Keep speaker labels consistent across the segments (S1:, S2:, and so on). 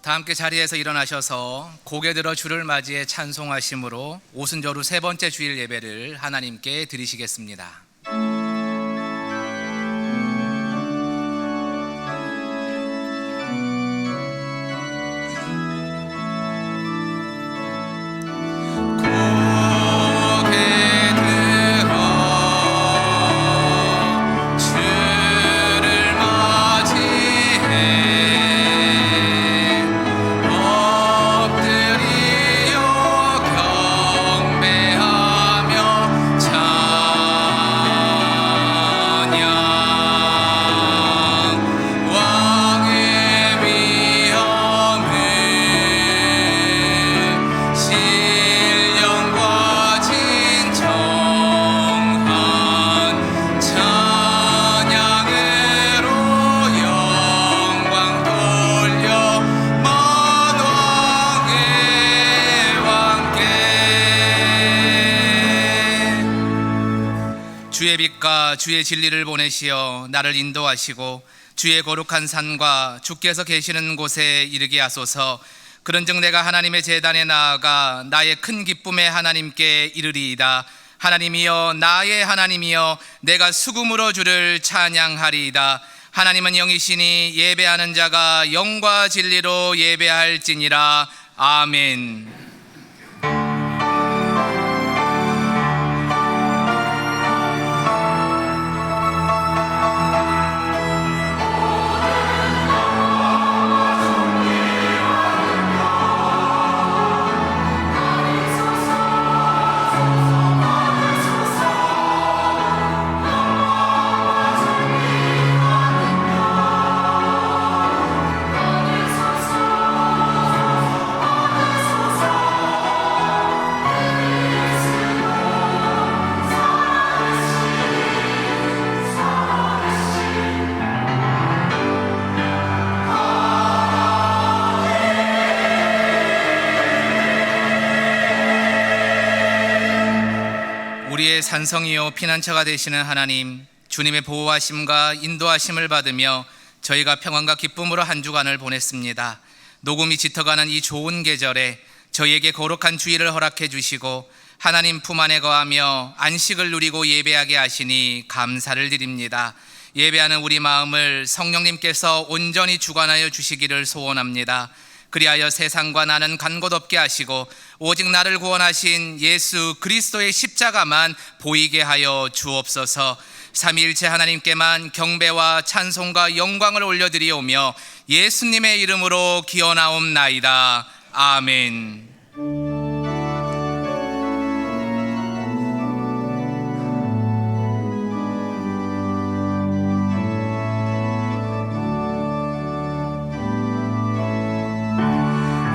S1: 다 함께 자리에서 일어나셔서 고개 들어 주를 맞이해 찬송하심으로 오순절 후 세 번째 주일 예배를 하나님께 드리시겠습니다. 주의 빛과 주의 진리를 보내시어 나를 인도하시고 주의 거룩한 산과 주께서 계시는 곳에 이르게 하소서. 그런즉 내가 하나님의 제단에 나아가 나의 큰 기쁨에 하나님께 이르리이다. 하나님이여, 나의 하나님이여, 내가 수금으로 주를 찬양하리이다. 하나님은 영이시니 예배하는 자가 영과 진리로 예배할지니라. 아멘. 우리의 산성이요 피난처가 되시는 하나님, 주님의 보호하심과 인도하심을 받으며 저희가 평안과 기쁨으로 한 주간을 보냈습니다. 녹음이 짙어가는 이 좋은 계절에 저희에게 거룩한 주일을 허락해 주시고 하나님 품 안에 거하며 안식을 누리고 예배하게 하시니 감사를 드립니다. 예배하는 우리 마음을 성령님께서 온전히 주관하여 주시기를 소원합니다. 그리하여 세상과 나는 간 곳 없게 하시고 오직 나를 구원하신 예수 그리스도의 십자가만 보이게 하여 주옵소서. 삼위일체 하나님께만 경배와 찬송과 영광을 올려드리오며 예수님의 이름으로 기원하옵나이다. 아멘.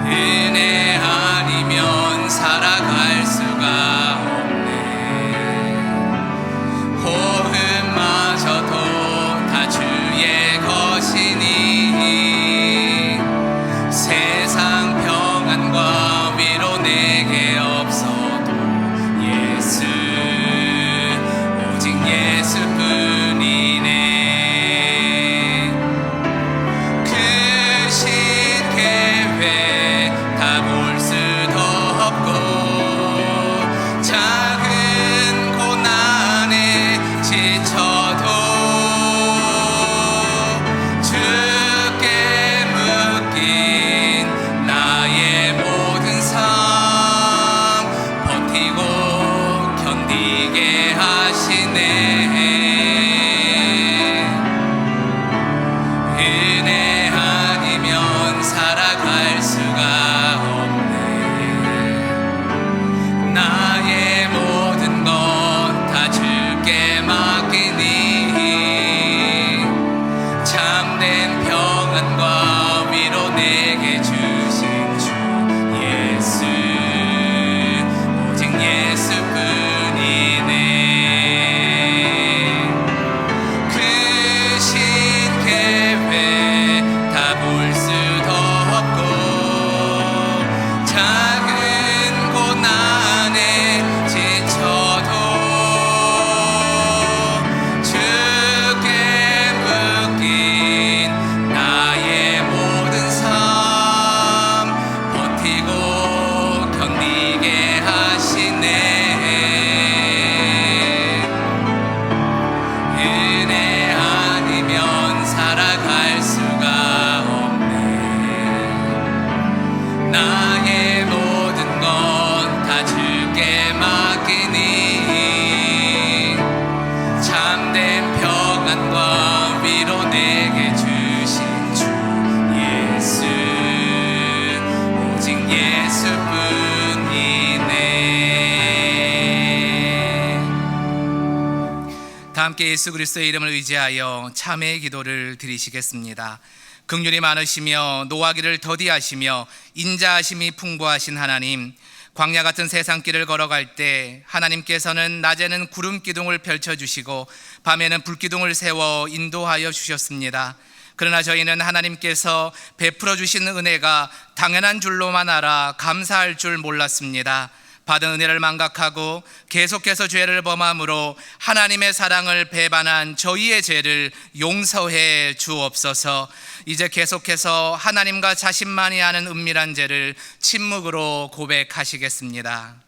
S1: 은혜 아니면 살아갈 수가 없네. 호흡마저도 다 주의 것이니 세상 평안과 위로 내게 없어도 예수, 오직 예수뿐이네. 볼 수도 없고 다 함께 예수 그리스도의 이름을 의지하여 참회의 기도를 드리시겠습니다. 긍휼이 많으시며 노하기를 더디하시며 인자하심이 풍부하신 하나님, 광야 같은 세상길을 걸어갈 때 하나님께서는 낮에는 구름 기둥을 펼쳐주시고 밤에는 불기둥을 세워 인도하여 주셨습니다. 그러나 저희는 하나님께서 베풀어 주신 은혜가 당연한 줄로만 알아 감사할 줄 몰랐습니다. 받은 은혜를 망각하고 계속해서 죄를 범함으로 하나님의 사랑을 배반한 저희의 죄를 용서해 주옵소서. 이제 계속해서 하나님과 자신만이 아는 은밀한 죄를 침묵으로 고백하시겠습니다.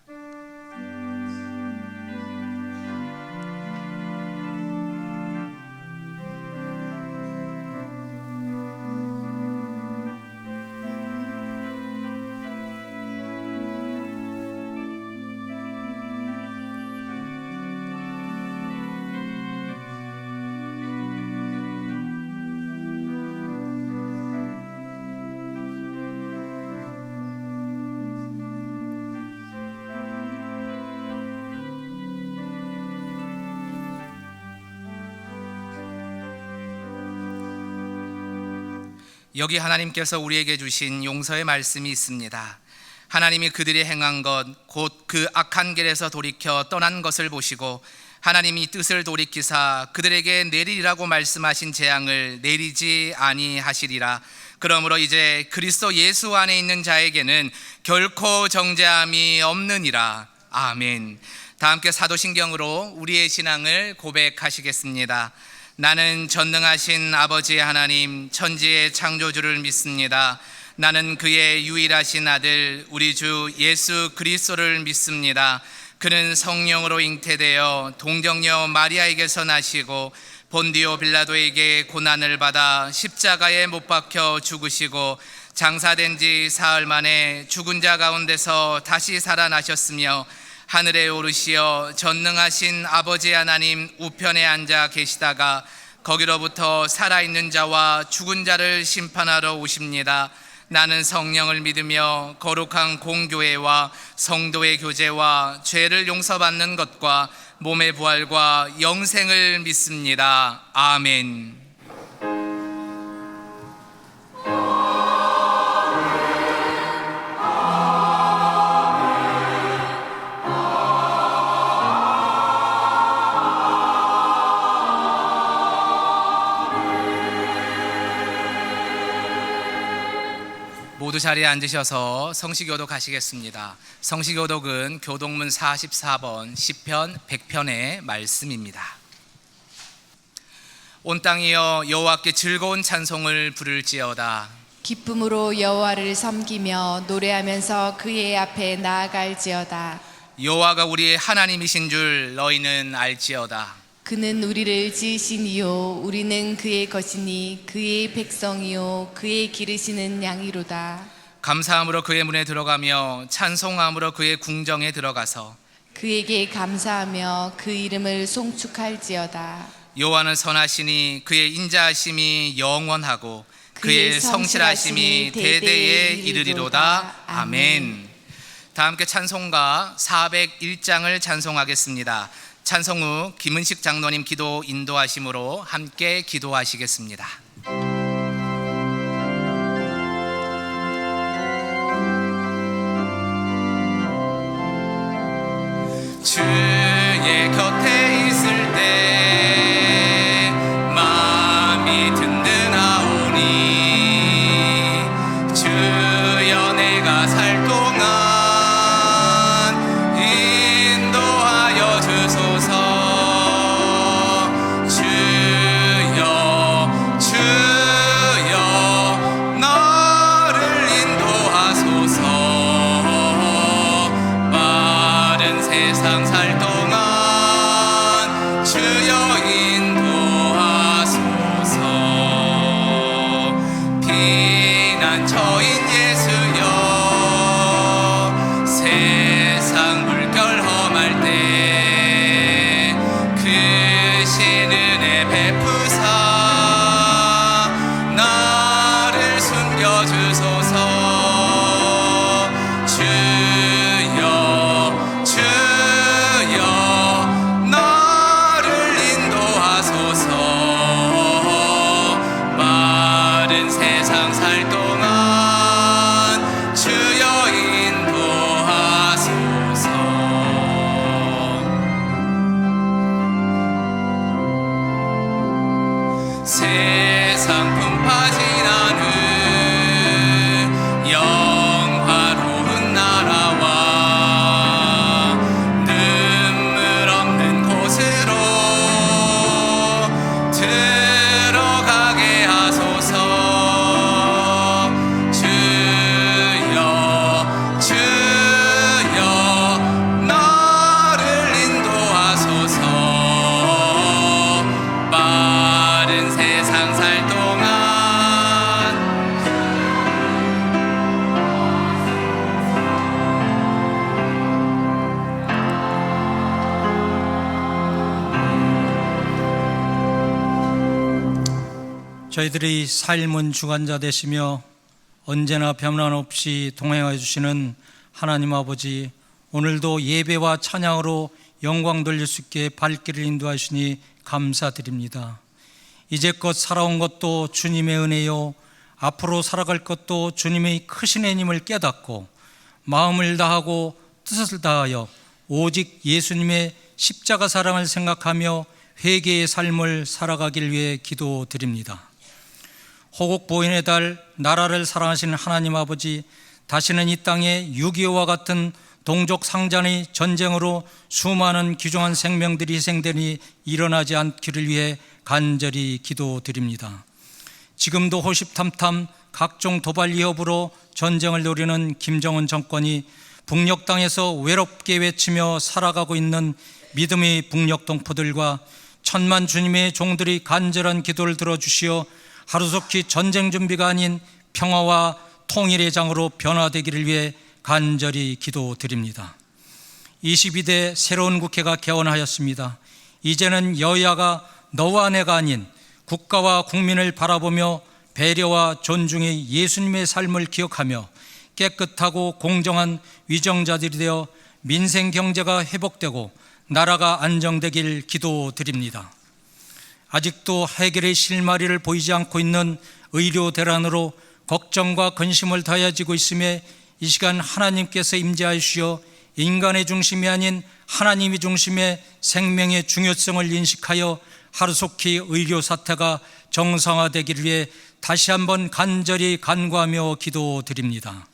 S1: 여기 하나님께서 우리에게 주신 용서의 말씀이 있습니다. 하나님이 그들이 행한 것 곧 그 악한 길에서 돌이켜 떠난 것을 보시고 하나님이 뜻을 돌이키사 그들에게 내리라고 말씀하신 재앙을 내리지 아니하시리라. 그러므로 이제 그리스도 예수 안에 있는 자에게는 결코 정죄함이 없느니라. 아멘. 다 함께 사도신경으로 우리의 신앙을 고백하시겠습니다. 나는 전능하신 아버지의 하나님 천지의 창조주를 믿습니다. 나는 그의 유일하신 아들 우리 주 예수 그리스도를 믿습니다. 그는 성령으로 잉태되어 동정녀 마리아에게서 나시고 본디오 빌라도에게 고난을 받아 십자가에 못 박혀 죽으시고 장사된 지 사흘 만에 죽은 자 가운데서 다시 살아나셨으며 하늘에 오르시어 전능하신 아버지 하나님 우편에 앉아 계시다가 거기로부터 살아있는 자와 죽은 자를 심판하러 오십니다. 나는 성령을 믿으며 거룩한 공교회와 성도의 교제와 죄를 용서받는 것과 몸의 부활과 영생을 믿습니다. 아멘. 모두 자리에 앉으셔서 성시교독 하시겠습니다. 성시교독은 교독문 44번 시편 100편의 말씀입니다. 온 땅이여 여호와께 즐거운 찬송을 부를지어다.
S2: 기쁨으로 여호와를 섬기며 노래하면서 그의 앞에 나아갈지어다.
S1: 여호와가 우리의 하나님이신 줄 너희는 알지어다.
S2: 그는 우리를 지으신 이요 우리는 그의 것이니 그의 백성이요 그의 기르시는 양이로다.
S1: 감사함으로 그의 문에 들어가며 찬송함으로 그의 궁정에 들어가서
S2: 그에게 감사하며 그 이름을 송축할지어다.
S1: 여호와는 선하시니 그의 인자하심이 영원하고 그의 성실하심이 대대에 이르리로다. 아멘. 다 함께 찬송가 401장을 찬송하겠습니다. 찬송 후 김은식 장로님 기도 인도하심으로 함께 기도하시겠습니다. 주의 곁에 있을 때 마음이 든든하오니 주여 내가 살 동안 인도하여 주소서. 주여 주여 나를 인도 살 동안 주여 인도하소서. 세상 풍파 지나는 영화로운 나라와 눈물 없는 곳으로 들어가게 하소서. 주여 주여 나를 인도하소서. 빠른 세상 살 동안
S3: 저희들의 삶은 주관자 되시며 언제나 변함없이 동행하여 주시는 하나님 아버지, 오늘도 예배와 찬양으로 영광 돌릴 수 있게 발길을 인도하시니 감사드립니다. 이제껏 살아온 것도 주님의 은혜요, 앞으로 살아갈 것도 주님의 크신 은혜임을 깨닫고 마음을 다하고 뜻을 다하여 오직 예수님의 십자가 사랑을 생각하며 회개의 삶을 살아가길 위해 기도드립니다. 호국 보인의 달 나라를 사랑하시는 하나님 아버지, 다시는 이 땅에 6.25와 같은 동족 상잔의 전쟁으로 수많은 귀중한 생명들이 희생되니 일어나지 않기를 위해 간절히 기도드립니다. 지금도 호시탐탐 각종 도발 위협으로 전쟁을 노리는 김정은 정권이 북녘 땅에서 외롭게 외치며 살아가고 있는 믿음의 북녘 동포들과 천만 주님의 종들이 간절한 기도를 들어주시어 하루속히 전쟁 준비가 아닌 평화와 통일의 장으로 변화되기를 위해 간절히 기도드립니다. 22대 새로운 국회가 개원하였습니다. 이제는 여야가 너와 내가 아닌 국가와 국민을 바라보며 배려와 존중의 예수님의 삶을 기억하며 깨끗하고 공정한 위정자들이 되어 민생 경제가 회복되고 나라가 안정되길 기도드립니다. 아직도 해결의 실마리를 보이지 않고 있는 의료 대란으로 걱정과 근심을 더해지고 있음에 이 시간 하나님께서 임재하시어 인간의 중심이 아닌 하나님이 중심의 생명의 중요성을 인식하여 하루속히 의료 사태가 정상화되기를 위해 다시 한번 간절히 간구하며 기도드립니다.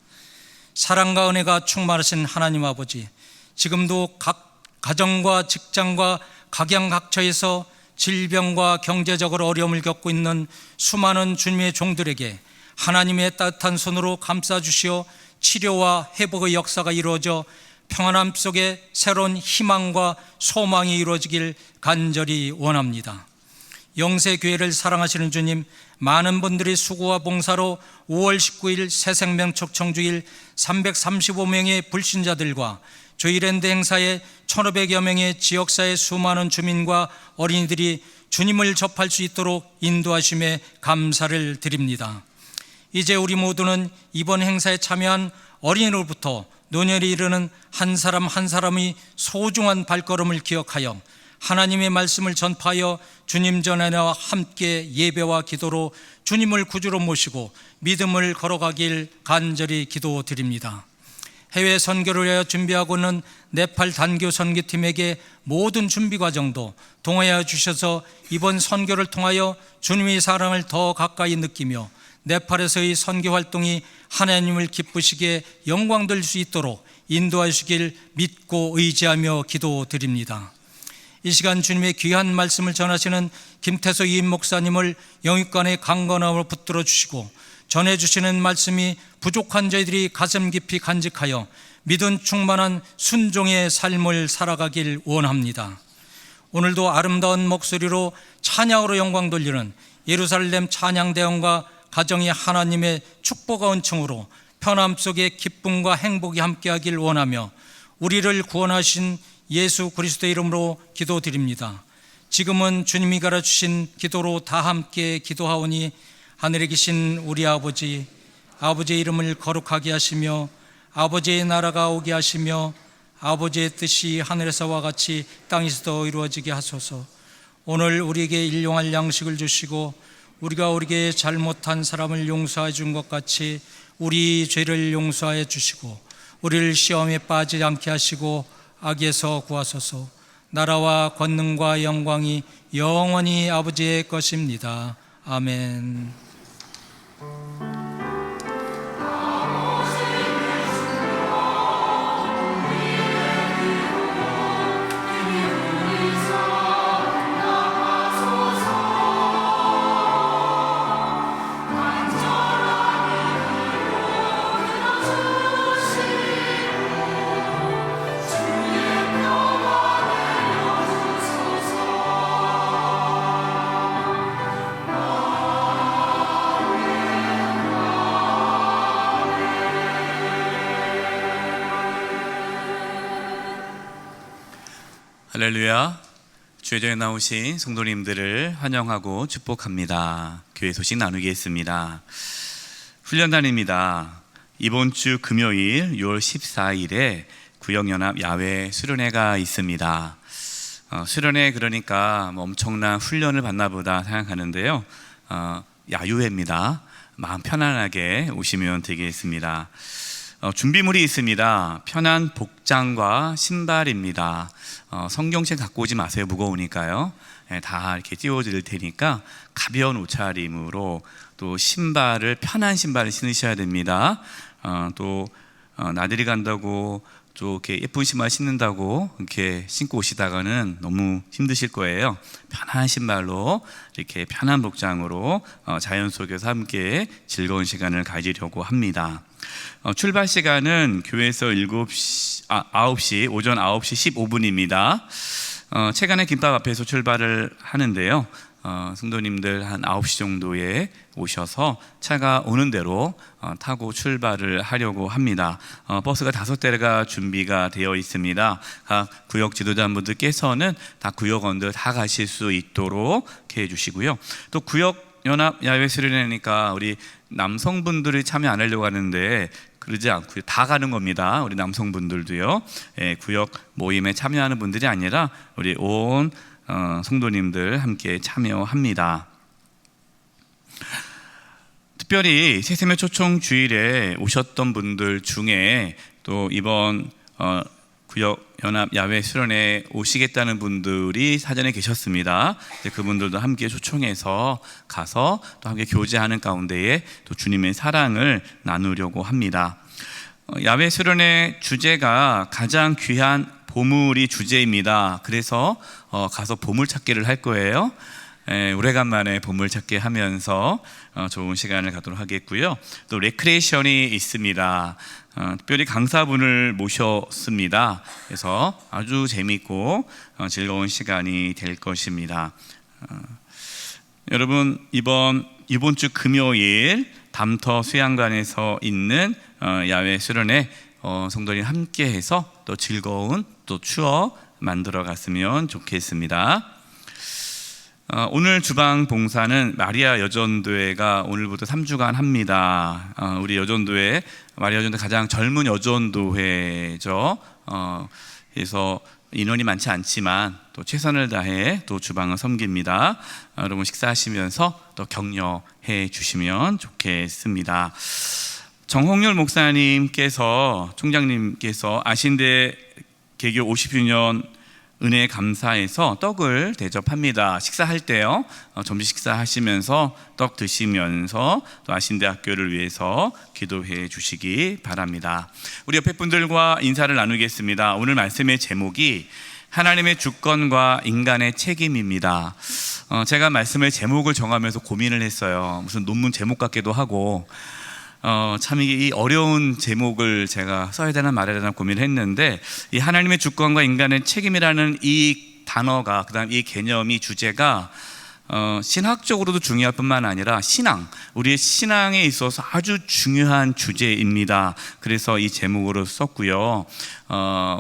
S3: 사랑과 은혜가 충만하신 하나님 아버지, 지금도 각 가정과 직장과 각양각처에서 질병과 경제적으로 어려움을 겪고 있는 수많은 주님의 종들에게 하나님의 따뜻한 손으로 감싸주시어 치료와 회복의 역사가 이루어져 평안함 속에 새로운 희망과 소망이 이루어지길 간절히 원합니다. 영세교회를 사랑하시는 주님, 많은 분들이 수고와 봉사로 5월 19일 새생명척 청주일 335명의 불신자들과 조이랜드 행사에 1,500여 명의 지역사회 수많은 주민과 어린이들이 주님을 접할 수 있도록 인도하심에 감사를 드립니다. 이제 우리 모두는 이번 행사에 참여한 어린이로부터 노년에 이르는 한 사람 한 사람의 소중한 발걸음을 기억하여 하나님의 말씀을 전파하여 주님 전에와 함께 예배와 기도로 주님을 구주로 모시고 믿음을 걸어가길 간절히 기도드립니다. 해외 선교를 위하여 준비하고는 네팔 단교 선교팀에게 모든 준비 과정도 동행하여 주셔서 이번 선교를 통하여 주님의 사랑을 더 가까이 느끼며 네팔에서의 선교 활동이 하나님을 기쁘시게 영광 돌릴 수 있도록 인도하시길 믿고 의지하며 기도드립니다. 이 시간 주님의 귀한 말씀을 전하시는 김태소 이임 목사님을 영육간의 강건함으로 붙들어 주시고 전해주시는 말씀이 부족한 저희들이 가슴 깊이 간직하여 믿음 충만한 순종의 삶을 살아가길 원합니다. 오늘도 아름다운 목소리로 찬양으로 영광 돌리는 예루살렘 찬양대원과 가정이 하나님의 축복과 은총으로 편함 속에 기쁨과 행복이 함께하길 원하며 우리를 구원하신 예수 그리스도의 이름으로 기도드립니다. 지금은 주님이 가르치신 기도로 다 함께 기도하오니 하늘에 계신 우리 아버지, 아버지의 이름을 거룩하게 하시며 아버지의 나라가 오게 하시며 아버지의 뜻이 하늘에서와 같이 땅에서도 이루어지게 하소서. 오늘 우리에게 일용할 양식을 주시고 우리가 우리에게 잘못한 사람을 용서해 준 것 같이 우리 죄를 용서해 주시고 우리를 시험에 빠지지 않게 하시고 악에서 구하소서. 나라와 권능과 영광이 영원히 아버지의 것입니다. 아멘.
S4: 할렐루야. 주의전에 나오신 성도님들을 환영하고 축복합니다. 교회 소식 나누겠습니다. 훈련단입니다. 이번 주 금요일 6월 14일에 구역연합 야외 수련회가 있습니다. 수련회 그러니까 엄청난 훈련을 받나 보다 생각하는데요. 야유회입니다. 마음 편안하게 오시면 되겠습니다. 준비물이 있습니다. 편한 복장과 신발입니다. 성경책 갖고 오지 마세요. 무거우니까요. 다 이렇게 띄워드릴 테니까 가벼운 옷차림으로 또 신발을 편한 신발을 신으셔야 됩니다. 또 나들이 간다고 또 이렇게 예쁜 신발 신는다고 이렇게 신고 오시다가는 너무 힘드실 거예요. 편한 신발로 이렇게 편한 복장으로 자연 속에서 함께 즐거운 시간을 가지려고 합니다. 출발 시간은 교회에서 9시, 오전 9시 15분입니다. 채간의 김밥 앞에서 출발을 하는데요. 성도님들 한 9시 정도에 오셔서 차가 오는 대로 타고 출발을 하려고 합니다. 버스가 5대가 준비가 되어 있습니다. 각 구역 지도자분들께서는 다 구역원들 다 가실 수 있도록 해 주시고요. 또 구역 연합 야외 수련회니까 우리 남성분들이 참여 안 하려고 하는데 그러지 않고요. 다 가는 겁니다. 우리 남성분들도요. 구역 모임에 참여하는 분들이 아니라 우리 온 성도님들 함께 참여합니다. 특별히 새세명 초청 주일에 오셨던 분들 중에 또 이번 구역 연합 야외 수련회 오시겠다는 분들이 사전에 계셨습니다. 그분들도 함께 초청해서 가서 또 함께 교제하는 가운데에 또 주님의 사랑을 나누려고 합니다. 야외 수련회 주제가 가장 귀한 보물이 주제입니다. 그래서 가서 보물찾기를 할 거예요. 오래간만에 보물찾기 하면서 좋은 시간을 갖도록 하겠고요. 또 레크레이션이 있습니다. 특별히 강사분을 모셨습니다. 그래서 아주 재미있고 즐거운 시간이 될 것입니다. 여러분 이번 주 금요일 담터 수양관에서 있는 야외 수련회 성도님 함께해서 또 즐거운 또 추억 만들어 갔으면 좋겠습니다. 오늘 주방 봉사는 마리아 여전도회가 오늘부터 3주간 합니다. 우리 여전도회, 마리아 여전도회 가장 젊은 여전도회죠. 그래서 인원이 많지 않지만 또 최선을 다해 또 주방을 섬깁니다. 여러분 식사하시면서 또 격려해 주시면 좋겠습니다. 정홍렬 목사님께서, 총장님께서 아신대 개교 50주년 은혜 감사에서 떡을 대접합니다. 식사할 때요, 점심 식사하시면서 떡 드시면서 또 아신대학교를 위해서 기도해 주시기 바랍니다. 우리 옆에 분들과 인사를 나누겠습니다. 오늘 말씀의 제목이 하나님의 주권과 인간의 책임입니다. 제가 말씀의 제목을 정하면서 고민을 했어요. 무슨 논문 제목 같기도 하고 참 이 어려운 제목을 제가 써야 되나 말아야 되나 고민을 했는데, 이 하나님의 주권과 인간의 책임이라는 이 단어가, 그 다음 이 개념이, 주제가 신학적으로도 중요할 뿐만 아니라 우리의 신앙에 있어서 아주 중요한 주제입니다. 그래서 이 제목으로 썼고요.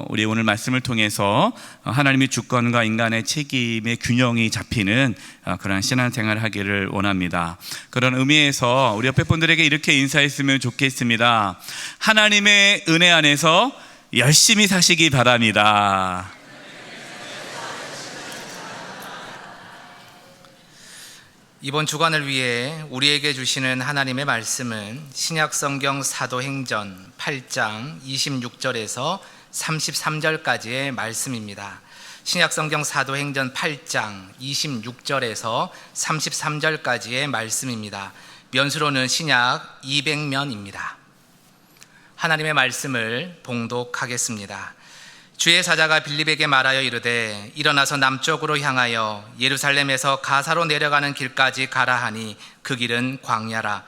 S4: 우리 오늘 말씀을 통해서 하나님의 주권과 인간의 책임의 균형이 잡히는 그런 신앙생활을 하기를 원합니다. 그런 의미에서 우리 옆에 분들에게 이렇게 인사했으면 좋겠습니다. 하나님의 은혜 안에서 열심히 사시기 바랍니다.
S1: 이번 주간을 위해 우리에게 주시는 하나님의 말씀은 신약성경 사도행전 8장 26절에서 33절까지의 말씀입니다. 신약성경 사도행전 8장 26절에서 33절까지의 말씀입니다. 면수로는 신약 200면입니다. 하나님의 말씀을 봉독하겠습니다. 주의 사자가 빌립에게 말하여 이르되 일어나서 남쪽으로 향하여 예루살렘에서 가사로 내려가는 길까지 가라 하니 그 길은 광야라.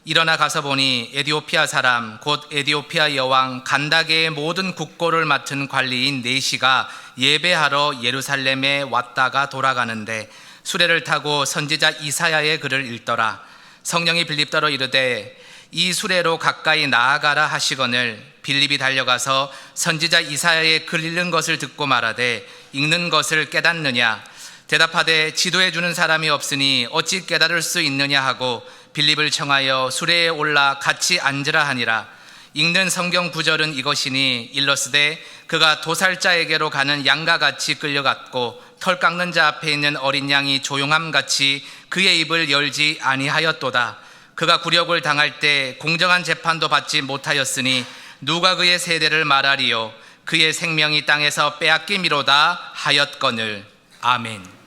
S1: 일어나 가서 보니 에디오피아 사람 곧 에디오피아 여왕 간다게의 모든 국고를 맡은 관리인 네시가 예배하러 예루살렘에 왔다가 돌아가는데 수레를 타고 선지자 이사야의 글을 읽더라. 성령이 빌립더러 이르되 이 수레로 가까이 나아가라 하시거늘 빌립이 달려가서 선지자 이사야의 글 읽는 것을 듣고 말하되 읽는 것을 깨닫느냐? 대답하되 지도해 주는 사람이 없으니 어찌 깨달을 수 있느냐 하고 빌립을 청하여 수레에 올라 같이 앉으라 하니라. 읽는 성경 구절은 이것이니 일러스되 그가 도살자에게로 가는 양과 같이 끌려갔고 털 깎는 자 앞에 있는 어린 양이 조용함같이 그의 입을 열지 아니하였도다. 그가 굴욕을 당할 때 공정한 재판도 받지 못하였으니 누가 그의 세대를 말하리요? 그의 생명이 땅에서 빼앗김이로다 하였거늘. 아멘.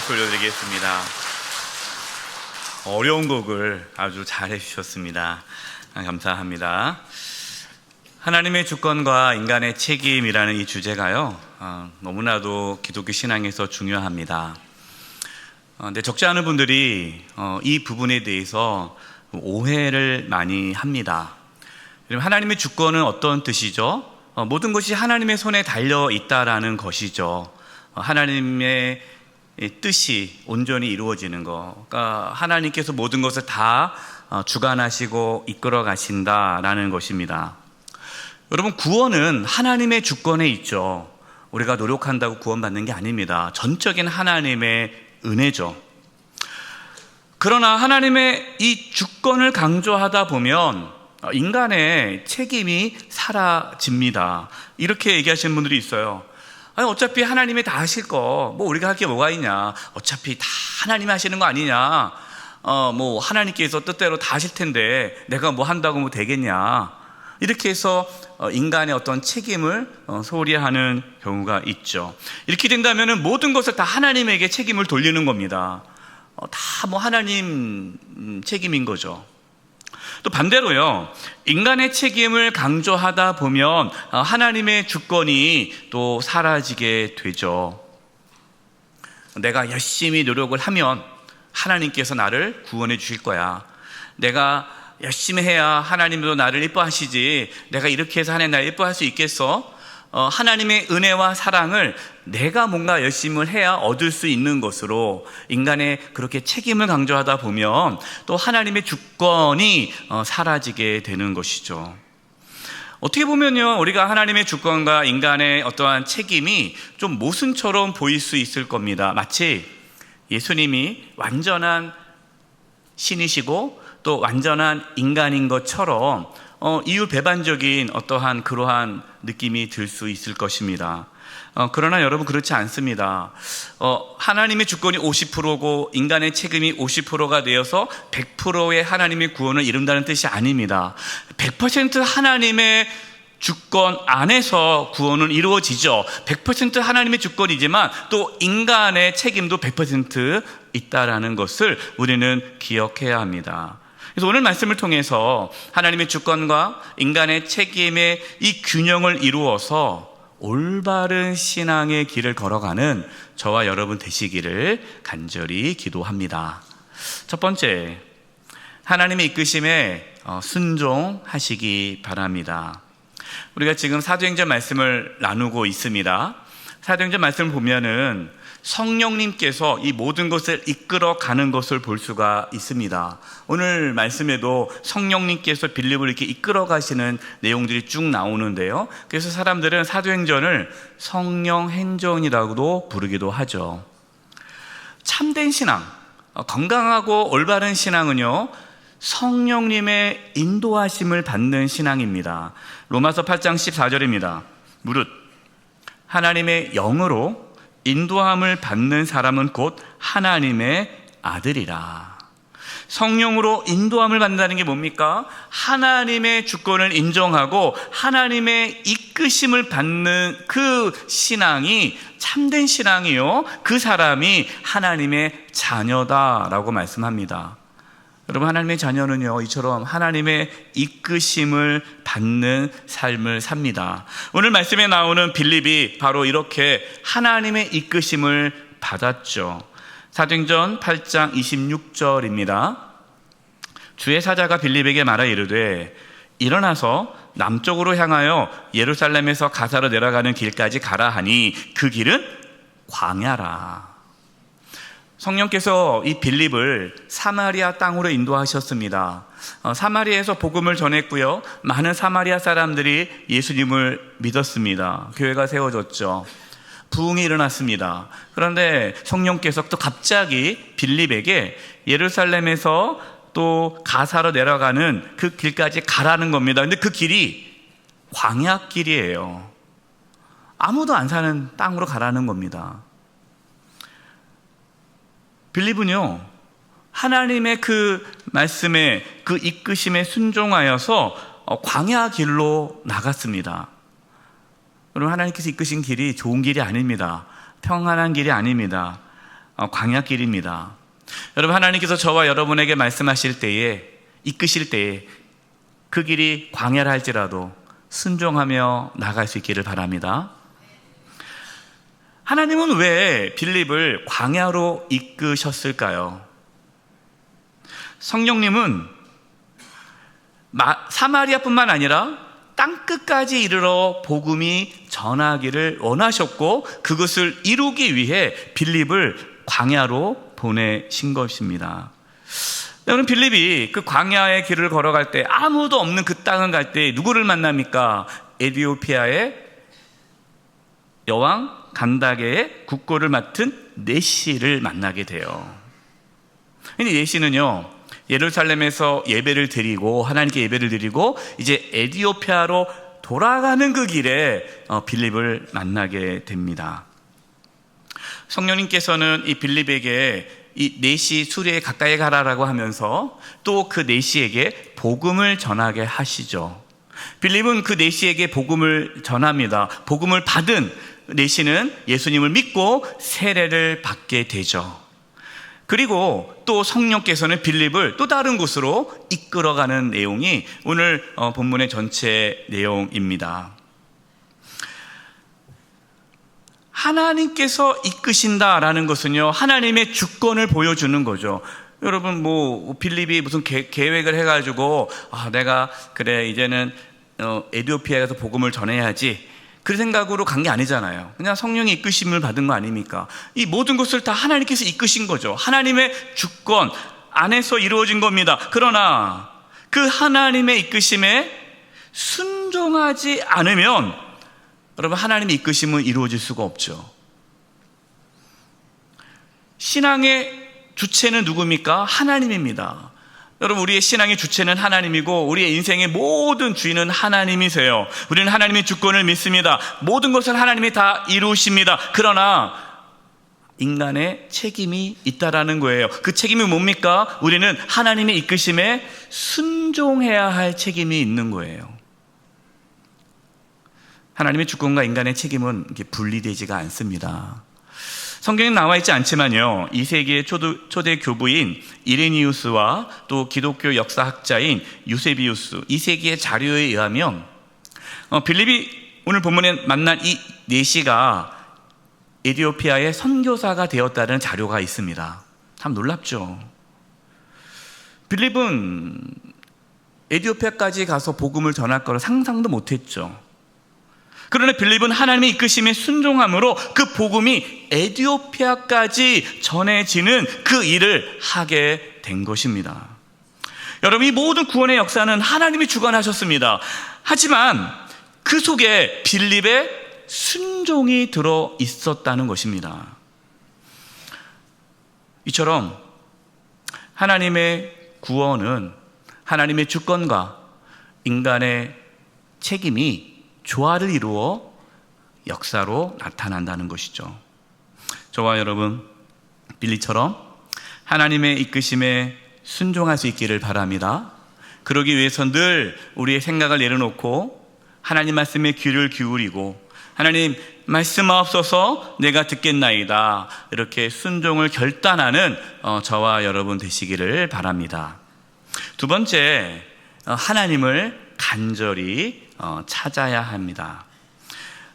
S4: 박수 올려드리겠습니다. 어려운 곡을 아주 잘 해주셨습니다. 감사합니다. 하나님의 주권과 인간의 책임이라는 이 주제가요, 너무나도 기독교 신앙에서 중요합니다. 근데 적지 않은 분들이 이 부분에 대해서 오해를 많이 합니다. 하나님의 주권은 어떤 뜻이죠? 모든 것이 하나님의 손에 달려 있다라는 것이죠. 하나님의 뜻이 온전히 이루어지는 것, 그러니까 하나님께서 모든 것을 다 주관하시고 이끌어 가신다라는 것입니다. 여러분, 구원은 하나님의 주권에 있죠. 우리가 노력한다고 구원받는 게 아닙니다. 전적인 하나님의 은혜죠. 그러나 하나님의 이 주권을 강조하다 보면 인간의 책임이 사라집니다. 이렇게 얘기하시는 분들이 있어요. 아니, 어차피 하나님이 다 하실 거, 뭐 우리가 할 게 뭐가 있냐, 어차피 다 하나님이 하시는 거 아니냐, 뭐 하나님께서 뜻대로 다 하실 텐데 내가 뭐 한다고 뭐 되겠냐, 이렇게 해서 인간의 어떤 책임을 소홀히 하는 경우가 있죠. 이렇게 된다면 모든 것을 다 하나님에게 책임을 돌리는 겁니다. 다 뭐 하나님 책임인 거죠. 또 반대로요, 인간의 책임을 강조하다 보면 하나님의 주권이 또 사라지게 되죠. 내가 열심히 노력을 하면 하나님께서 나를 구원해 주실 거야. 내가 열심히 해야 하나님도 나를 예뻐하시지, 내가 이렇게 해서 하나님 나를 예뻐할 수 있겠어? 하나님의 은혜와 사랑을 내가 뭔가 열심을 해야 얻을 수 있는 것으로 인간의 그렇게 책임을 강조하다 보면 또 하나님의 주권이 사라지게 되는 것이죠. 어떻게 보면요, 우리가 하나님의 주권과 인간의 어떠한 책임이 좀 모순처럼 보일 수 있을 겁니다. 마치 예수님이 완전한 신이시고 또 완전한 인간인 것처럼 이율배반적인 어떠한 그러한 느낌이 들 수 있을 것입니다. 그러나 여러분, 그렇지 않습니다. 하나님의 주권이 50%고 인간의 책임이 50%가 되어서 100%의 하나님의 구원을 이룬다는 뜻이 아닙니다. 100% 하나님의 주권 안에서 구원은 이루어지죠. 100% 하나님의 주권이지만 또 인간의 책임도 100% 있다라는 것을 우리는 기억해야 합니다. 그래서 오늘 말씀을 통해서 하나님의 주권과 인간의 책임의 이 균형을 이루어서 올바른 신앙의 길을 걸어가는 저와 여러분 되시기를 간절히 기도합니다. 첫 번째, 하나님의 이끄심에 순종하시기 바랍니다. 우리가 지금 사도행전 말씀을 나누고 있습니다. 사도행전 말씀을 보면은 성령님께서 이 모든 것을 이끌어 가는 것을 볼 수가 있습니다. 오늘 말씀에도 성령님께서 빌립을 이렇게 이끌어 가시는 내용들이 쭉 나오는데요. 그래서 사람들은 사도행전을 성령행전이라고도 부르기도 하죠. 참된 신앙, 건강하고 올바른 신앙은요, 성령님의 인도하심을 받는 신앙입니다. 로마서 8장 14절입니다. 무릇 하나님의 영으로 인도함을 받는 사람은 곧 하나님의 아들이라. 성령으로 인도함을 받는다는 게 뭡니까? 하나님의 주권을 인정하고 하나님의 이끄심을 받는 그 신앙이 참된 신앙이요, 그 사람이 하나님의 자녀다라고 말씀합니다. 여러분, 하나님의 자녀는요, 이처럼 하나님의 이끄심을 받는 삶을 삽니다. 오늘 말씀에 나오는 빌립이 바로 이렇게 하나님의 이끄심을 받았죠. 사도행전 8장 26절입니다. 주의 사자가 빌립에게 말하 이르되 일어나서 남쪽으로 향하여 예루살렘에서 가사로 내려가는 길까지 가라 하니 그 길은 광야라. 성령께서 이 빌립을 사마리아 땅으로 인도하셨습니다. 사마리아에서 복음을 전했고요, 많은 사마리아 사람들이 예수님을 믿었습니다. 교회가 세워졌죠. 부흥이 일어났습니다. 그런데 성령께서 또 갑자기 빌립에게 예루살렘에서 또 가사로 내려가는 그 길까지 가라는 겁니다. 근데 그 길이 광야길이에요. 아무도 안 사는 땅으로 가라는 겁니다. 빌립은요, 하나님의 그 말씀에, 그 이끄심에 순종하여서 광야 길로 나갔습니다. 여러분, 하나님께서 이끄신 길이 좋은 길이 아닙니다. 평안한 길이 아닙니다. 광야길입니다. 여러분, 하나님께서 저와 여러분에게 말씀하실 때에, 이끄실 때에 그 길이 광야라 할지라도 순종하며 나갈 수 있기를 바랍니다. 하나님은 왜 빌립을 광야로 이끄셨을까요? 성령님은 사마리아뿐만 아니라 땅끝까지 이르러 복음이 전하기를 원하셨고, 그것을 이루기 위해 빌립을 광야로 보내신 것입니다. 여러분, 빌립이 그 광야의 길을 걸어갈 때, 아무도 없는 그 땅을 갈 때 누구를 만납니까? 에티오피아의 여왕 간다게의 국고를 맡은 네시를 만나게 돼요. 근데 네시는요, 예루살렘에서 예배를 드리고, 하나님께 예배를 드리고 이제 에티오피아로 돌아가는 그 길에 빌립을 만나게 됩니다. 성령님께서는 이 빌립에게 이 네시 수리에 가까이 가라라고 하면서 또 그 네시에게 복음을 전하게 하시죠. 빌립은 그 네시에게 복음을 전합니다. 복음을 받은 네시는 예수님을 믿고 세례를 받게 되죠. 그리고 또 성령께서는 빌립을 또 다른 곳으로 이끌어가는 내용이 오늘 본문의 전체 내용입니다. 하나님께서 이끄신다라는 것은요, 하나님의 주권을 보여주는 거죠. 여러분, 빌립이 무슨 계획을 해가지고 내가 그래 이제는 에티오피아에 가서 복음을 전해야지, 그 생각으로 간 게 아니잖아요. 그냥 성령의 이끄심을 받은 거 아닙니까? 이 모든 것을 다 하나님께서 이끄신 거죠. 하나님의 주권 안에서 이루어진 겁니다. 그러나 그 하나님의 이끄심에 순종하지 않으면 여러분, 하나님의 이끄심은 이루어질 수가 없죠. 신앙의 주체는 누굽니까? 하나님입니다. 여러분, 우리의 신앙의 주체는 하나님이고 우리의 인생의 모든 주인은 하나님이세요. 우리는 하나님의 주권을 믿습니다. 모든 것을 하나님이 다 이루십니다. 그러나 인간의 책임이 있다라는 거예요. 그 책임이 뭡니까? 우리는 하나님의 이끄심에 순종해야 할 책임이 있는 거예요. 하나님의 주권과 인간의 책임은 분리되지가 않습니다. 성경에 나와 있지 않지만요, 2세기의 초대 교부인 이레니우스와 또 기독교 역사학자인 유세비우스, 2세기의 자료에 의하면 빌립이 오늘 본문에 만난 이 네시가 에티오피아의 선교사가 되었다는 자료가 있습니다. 참 놀랍죠. 빌립은 에티오피아까지 가서 복음을 전할 거를 상상도 못했죠. 그러나 빌립은 하나님의 이끄심에 순종함으로 그 복음이 에티오피아까지 전해지는 그 일을 하게 된 것입니다. 여러분, 이 모든 구원의 역사는 하나님이 주관하셨습니다. 하지만 그 속에 빌립의 순종이 들어 있었다는 것입니다. 이처럼 하나님의 구원은 하나님의 주권과 인간의 책임이 조화를 이루어 역사로 나타난다는 것이죠. 저와 여러분, 빌립처럼 하나님의 이끄심에 순종할 수 있기를 바랍니다. 그러기 위해서 늘 우리의 생각을 내려놓고 하나님 말씀에 귀를 기울이고, 하나님 말씀하옵소서 내가 듣겠나이다, 이렇게 순종을 결단하는 저와 여러분 되시기를 바랍니다. 두 번째, 하나님을 간절히 찾아야 합니다.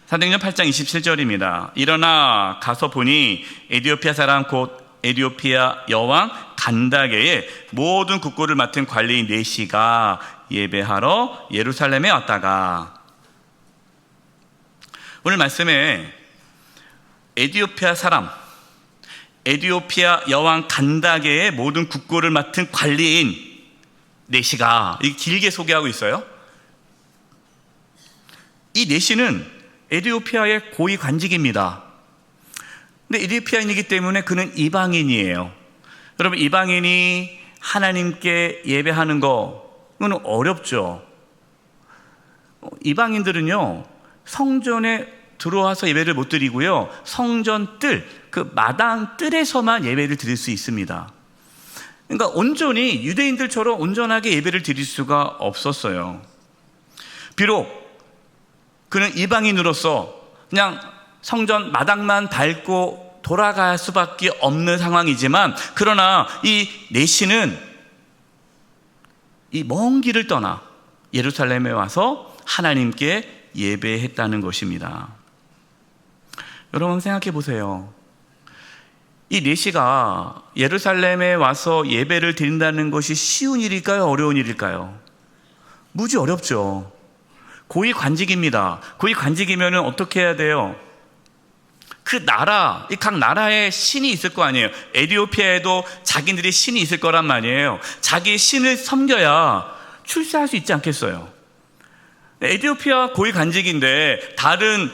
S4: 사도행전 8장 27절입니다. 일어나 가서 보니 에티오피아 사람 곧 에티오피아 여왕 간다게의 모든 국고를 맡은 관리인 네시가 예배하러 예루살렘에 왔다가. 오늘 말씀에 에티오피아 사람, 에티오피아 여왕 간다게의 모든 국고를 맡은 관리인 네시가, 이렇게 길게 소개하고 있어요. 이 네시는 에티오피아의 고위 관직입니다. 근데 에티오피아인이기 때문에 그는 이방인이에요. 여러분, 이방인이 하나님께 예배하는 거는 어렵죠. 이방인들은요, 성전에 들어와서 예배를 못 드리고요, 성전 뜰, 그 마당 뜰에서만 예배를 드릴 수 있습니다. 그러니까 온전히 유대인들처럼 온전하게 예배를 드릴 수가 없었어요. 비록 그는 이방인으로서 그냥 성전 마당만 밟고 돌아갈 수밖에 없는 상황이지만, 그러나 이 내시는 이 먼 길을 떠나 예루살렘에 와서 하나님께 예배했다는 것입니다. 여러분 생각해 보세요. 이 내시가 예루살렘에 와서 예배를 드린다는 것이 쉬운 일일까요? 어려운 일일까요? 무지 어렵죠. 고위 관직입니다. 고위 관직이면 어떻게 해야 돼요? 그 나라, 각 나라에 신이 있을 거 아니에요. 에티오피아에도 자기들이 신이 있을 거란 말이에요. 자기 신을 섬겨야 출세할 수 있지 않겠어요? 에티오피아 고위 관직인데 다른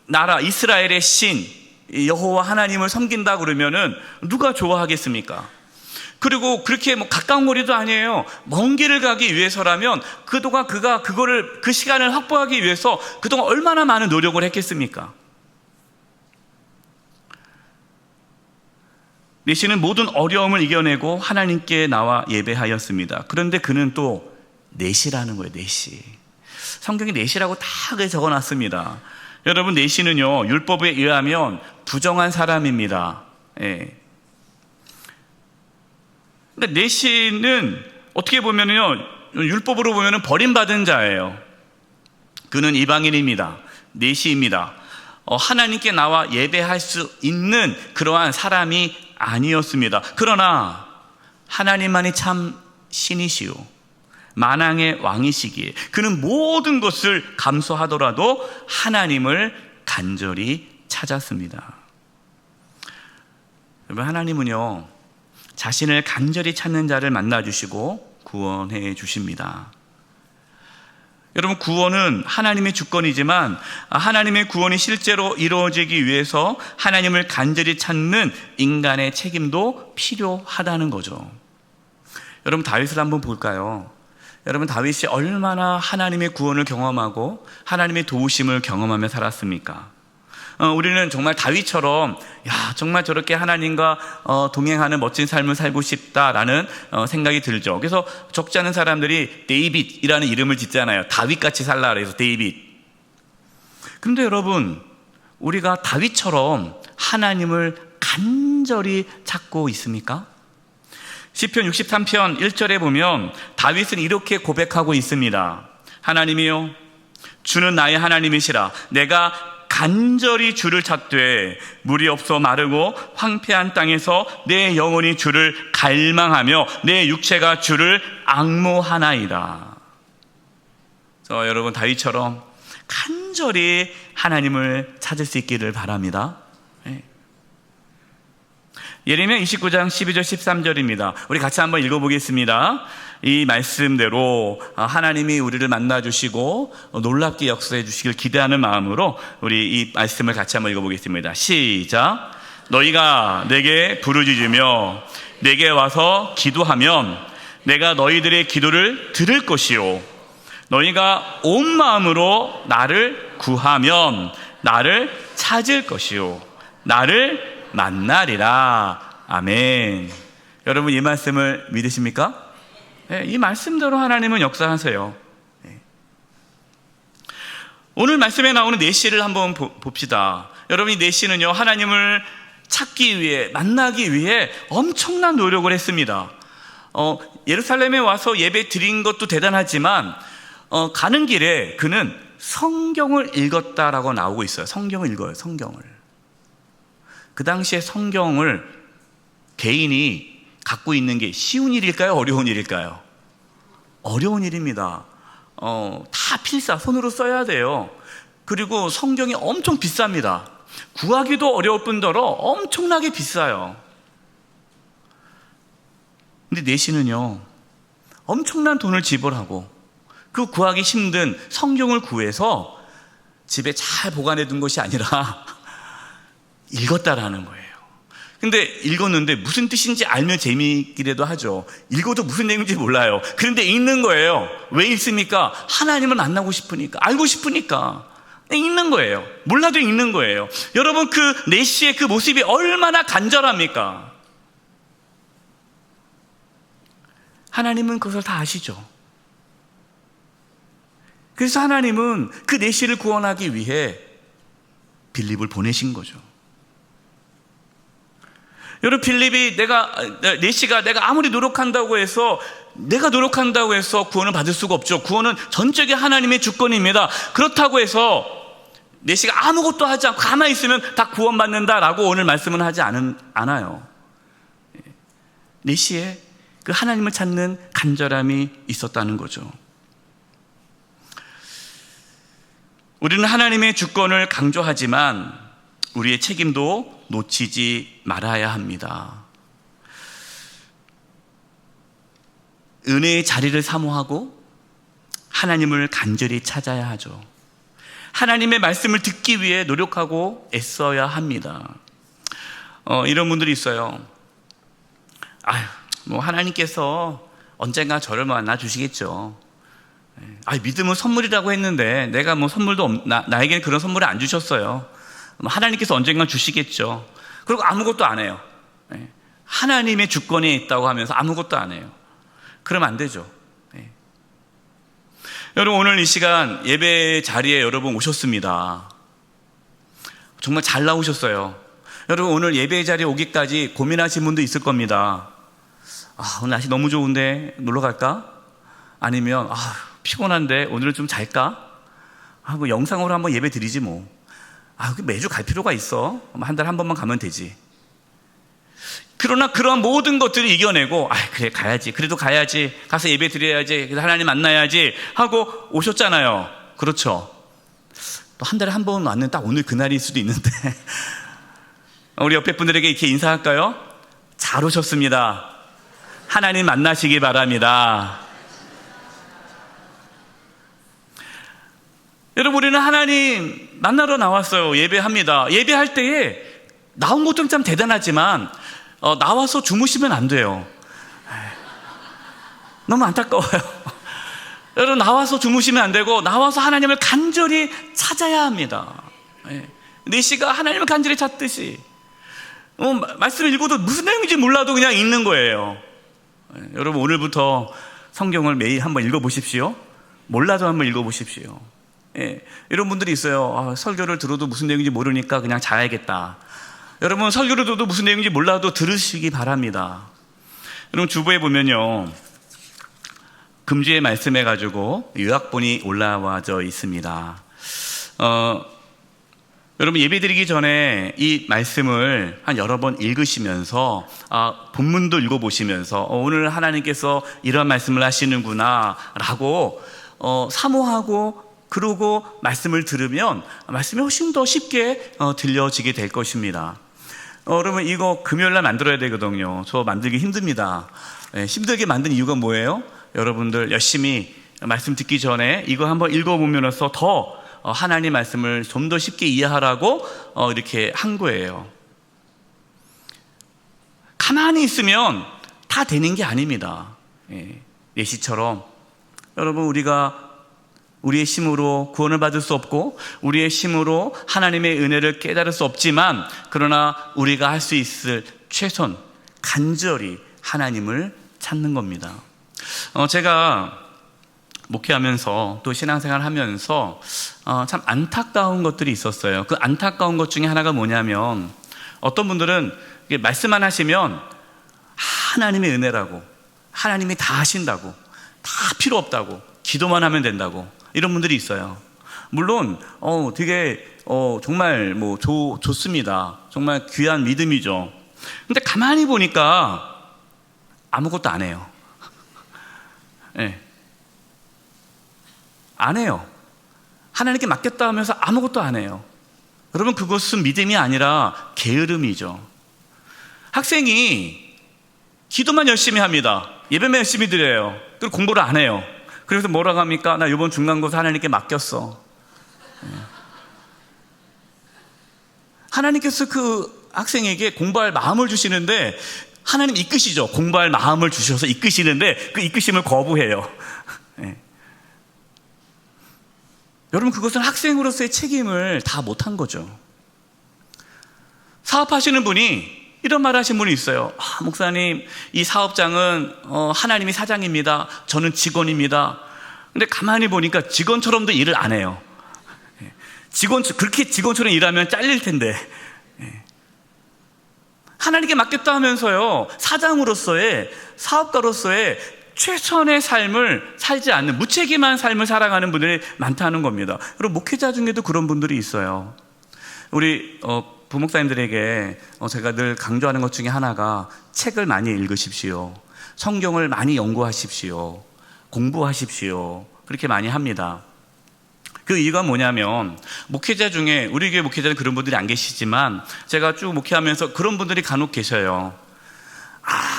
S4: 나라 이스라엘의 신 여호와 하나님을 섬긴다 그러면은 누가 좋아하겠습니까? 그리고 그렇게 가까운 거리도 아니에요. 먼 길을 가기 위해서라면 그동안 그가 그 시간을 확보하기 위해서 그동안 얼마나 많은 노력을 했겠습니까? 내시는 모든 어려움을 이겨내고 하나님께 나와 예배하였습니다. 그런데 그는 또 내시라는 거예요. 내시. 성경에 내시라고 다 적어놨습니다. 여러분, 내시는요 율법에 의하면 부정한 사람입니다. 예. 근데 내시는 어떻게 보면요 율법으로 보면 버림받은 자예요. 그는 이방인입니다. 내시입니다. 하나님께 나와 예배할 수 있는 그러한 사람이 아니었습니다. 그러나 하나님만이 참 신이시오 만왕의 왕이시기에 그는 모든 것을 감수하더라도 하나님을 간절히 찾았습니다. 여러분, 하나님은요 자신을 간절히 찾는 자를 만나주시고 구원해 주십니다. 여러분, 구원은 하나님의 주권이지만 하나님의 구원이 실제로 이루어지기 위해서 하나님을 간절히 찾는 인간의 책임도 필요하다는 거죠. 여러분, 다윗을 한번 볼까요? 여러분, 다윗이 얼마나 하나님의 구원을 경험하고 하나님의 도우심을 경험하며 살았습니까? 우리는 정말 다윗처럼 정말 저렇게 하나님과 동행하는 멋진 삶을 살고 싶다라는 생각이 들죠. 그래서 적지 않은 사람들이 데이빗이라는 이름을 짓잖아요. 다윗같이 살라 그래서 데이빗. 그런데 여러분, 우리가 다윗처럼 하나님을 간절히 찾고 있습니까? 시편 63편 1절에 보면 다윗은 이렇게 고백하고 있습니다. 하나님이요, 주는 나의 하나님이시라. 내가 간절히 주를 찾되 물이 없어 마르고 황폐한 땅에서 내 영혼이 주를 갈망하며 내 육체가 주를 앙모하나이다. 그래서 여러분, 다윗처럼 간절히 하나님을 찾을 수 있기를 바랍니다. 예레미야 29장 12절 13절입니다. 우리 같이 한번 읽어보겠습니다. 이 말씀대로 하나님이 우리를 만나주시고 놀랍게 역사해 주시길 기대하는 마음으로 우리 이 말씀을 같이 한번 읽어보겠습니다. 시작. 너희가 내게 부르짖으며 내게 와서 기도하면 내가 너희들의 기도를 들을 것이요 너희가 온 마음으로 나를 구하면 나를 찾을 것이요 나를 만나리라. 아멘. 여러분, 이 말씀을 믿으십니까? 네, 이 말씀대로 하나님은 역사하세요. 네. 오늘 말씀에 나오는 내시를 한번 봅시다. 여러분, 이 내시는요 하나님을 찾기 위해, 만나기 위해 엄청난 노력을 했습니다. 예루살렘에 와서 예배 드린 것도 대단하지만 가는 길에 그는 성경을 읽었다라고 나오고 있어요. 성경을 읽어요. 성경을. 그 당시에 성경을 개인이 갖고 있는 게 쉬운 일일까요? 어려운 일일까요? 어려운 일입니다. 다 필사, 손으로 써야 돼요. 그리고 성경이 엄청 비쌉니다. 구하기도 어려울 뿐더러 엄청나게 비싸요. 근데 내시는요 엄청난 돈을 지불하고 그 구하기 힘든 성경을 구해서 집에 잘 보관해 둔 것이 아니라 읽었다라는 거예요. 근데 읽었는데 무슨 뜻인지 알면 재미있기라도 하죠. 읽어도 무슨 내용인지 몰라요. 그런데 읽는 거예요. 왜 읽습니까? 하나님을 만나고 싶으니까, 알고 싶으니까 읽는 거예요. 몰라도 읽는 거예요. 여러분, 그 내시의 그 모습이 얼마나 간절합니까? 하나님은 그것을 다 아시죠. 그래서 하나님은 그 내시를 구원하기 위해 빌립을 보내신 거죠. 여러분 빌립이 내시가 내가 아무리 노력한다고 해서 구원을 받을 수가 없죠. 구원은 전적인 하나님의 주권입니다. 그렇다고 해서 내시가 아무것도 하지 않고 가만히 있으면 다 구원받는다라고 오늘 말씀은 하지 않아요. 내시에 그 하나님을 찾는 간절함이 있었다는 거죠. 우리는 하나님의 주권을 강조하지만 우리의 책임도 놓치지 말아야 합니다. 은혜의 자리를 사모하고 하나님을 간절히 찾아야 하죠. 하나님의 말씀을 듣기 위해 노력하고 애써야 합니다. 이런 분들이 있어요. 하나님께서 언젠가 저를 만나 주시겠죠. 믿음은 선물이라고 했는데 내가 선물도 나에게는 그런 선물을 안 주셨어요. 하나님께서 언젠가 주시겠죠. 그리고 아무것도 안 해요. 하나님의 주권에 있다고 하면서 아무것도 안 해요. 그러면 안 되죠. 여러분 오늘 이 시간 예배 자리에 여러분 오셨습니다. 정말 잘 나오셨어요. 여러분 오늘 예배 자리에 오기까지 고민하신 분도 있을 겁니다. 오늘 날씨 너무 좋은데 놀러 갈까? 아니면 피곤한데 오늘은 좀 잘까? 영상으로 한번 예배 드리지 뭐. 매주 갈 필요가 있어? 한 달에 한 번만 가면 되지. 그러나 그런 모든 것들을 이겨내고 그래 가야지. 그래도 가야지. 가서 예배 드려야지. 그래서 하나님 만나야지 하고 오셨잖아요. 그렇죠. 또 한 달에 한 번 왔는 딱 오늘 그날일 수도 있는데 우리 옆에 분들에게 이렇게 인사할까요? 잘 오셨습니다. 하나님 만나시기 바랍니다. 여러분 우리는 하나님 만나러 나왔어요. 예배합니다. 예배할 때에 나온 것도 참 대단하지만 나와서 주무시면 안 돼요. 너무 안타까워요. 여러분 나와서 주무시면 안 되고 나와서 하나님을 간절히 찾아야 합니다. 내시가 하나님을 간절히 찾듯이 말씀을 읽어도 무슨 내용인지 몰라도 그냥 읽는 거예요. 여러분 오늘부터 성경을 매일 한번 읽어보십시오. 몰라도 한번 읽어보십시오. 이런 분들이 있어요. 설교를 들어도 무슨 내용인지 모르니까 그냥 자야겠다. 여러분 설교를 들어도 무슨 내용인지 몰라도 들으시기 바랍니다. 여러분 주보에 보면요 금주의 말씀해 가지고 요약본이 올라와져 있습니다. 여러분 예배드리기 전에 이 말씀을 한 여러 번 읽으시면서 본문도 읽어보시면서 오늘 하나님께서 이런 말씀을 하시는구나 라고 사모하고 그러고 말씀을 들으면 말씀이 훨씬 더 쉽게 들려지게 될 것입니다. 여러분 이거 금요일날 만들어야 되거든요. 저 만들기 힘듭니다. 힘들게 만든 이유가 뭐예요? 여러분들 열심히 말씀 듣기 전에 이거 한번 읽어보면서 더 하나님 말씀을 좀 더 쉽게 이해하라고 이렇게 한 거예요. 가만히 있으면 다 되는 게 아닙니다. 내시처럼 여러분 우리가 우리의 힘으로 구원을 받을 수 없고 우리의 힘으로 하나님의 은혜를 깨달을 수 없지만 그러나 우리가 할 수 있을 최선 간절히 하나님을 찾는 겁니다. 제가 목회하면서 또 신앙생활 하면서 참 안타까운 것들이 있었어요. 그 안타까운 것 중에 하나가 뭐냐면 어떤 분들은 말씀만 하시면 하나님의 은혜라고 하나님이 다 하신다고 다 필요 없다고 기도만 하면 된다고 이런 분들이 있어요. 물론 되게 정말 좋습니다. 정말 귀한 믿음이죠. 근데 가만히 보니까 아무것도 안 해요. 안 해요. 하나님께 맡겼다 하면서 아무것도 안 해요. 여러분 그것은 믿음이 아니라 게으름이죠. 학생이 기도만 열심히 합니다. 예배만 열심히 드려요. 그리고 공부를 안 해요. 그래서 뭐라고 합니까? 나 이번 중간고사 하나님께 맡겼어. 하나님께서 그 학생에게 공부할 마음을 주시는데 하나님 이끄시죠. 공부할 마음을 주셔서 이끄시는데 그 이끄심을 거부해요. 여러분 그것은 학생으로서의 책임을 다 못한 거죠. 사업하시는 분이 이런 말 하신 분이 있어요. 목사님 이 사업장은 하나님이 사장입니다. 저는 직원입니다. 근데 가만히 보니까 직원처럼도 일을 안 해요. 그렇게 직원처럼 일하면 잘릴 텐데 하나님께 맡겼다 하면서요, 사장으로서의, 사업가로서의 최선의 삶을 살지 않는 무책임한 삶을 살아가는 분들이 많다는 겁니다. 그리고 목회자 중에도 그런 분들이 있어요. 우리 부목사님들에게 제가 늘 강조하는 것 중에 하나가 책을 많이 읽으십시오. 성경을 많이 연구하십시오. 공부하십시오. 그렇게 많이 합니다. 그 이유가 뭐냐면, 목회자 중에, 우리 교회 목회자는 그런 분들이 안 계시지만 제가 쭉 목회하면서 그런 분들이 간혹 계셔요.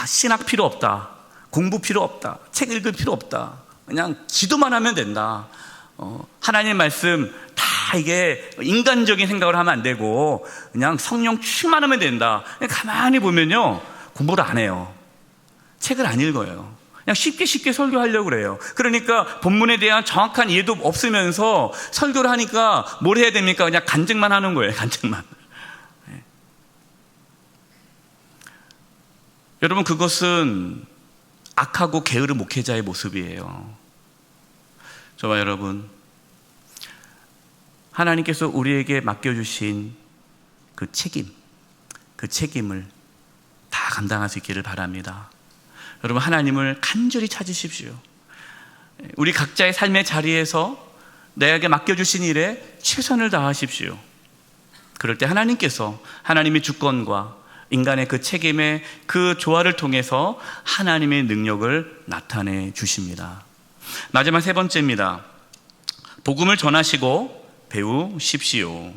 S4: 신학 필요 없다, 공부 필요 없다, 책 읽을 필요 없다, 그냥 기도만 하면 된다, 하나님 말씀 다 이게 인간적인 생각을 하면 안 되고 그냥 성령 충만하면 된다. 그냥 가만히 보면요, 공부를 안 해요. 책을 안 읽어요. 그냥 쉽게 설교하려고 그래요. 그러니까 본문에 대한 정확한 이해도 없으면서 설교를 하니까 뭘 해야 됩니까? 그냥 간증만 하는 거예요. 간증만. 네. 여러분, 그것은 악하고 게으른 목회자의 모습이에요. 저와 여러분, 하나님께서 우리에게 맡겨주신 그 책임을 다 감당할 수 있기를 바랍니다. 여러분, 하나님을 간절히 찾으십시오. 우리 각자의 삶의 자리에서 내게 맡겨주신 일에 최선을 다하십시오. 그럴 때 하나님께서 하나님의 주권과 인간의 그 책임의 그 조화를 통해서 하나님의 능력을 나타내 주십니다. 마지막 세 번째입니다. 복음을 전하시고 배우십시오.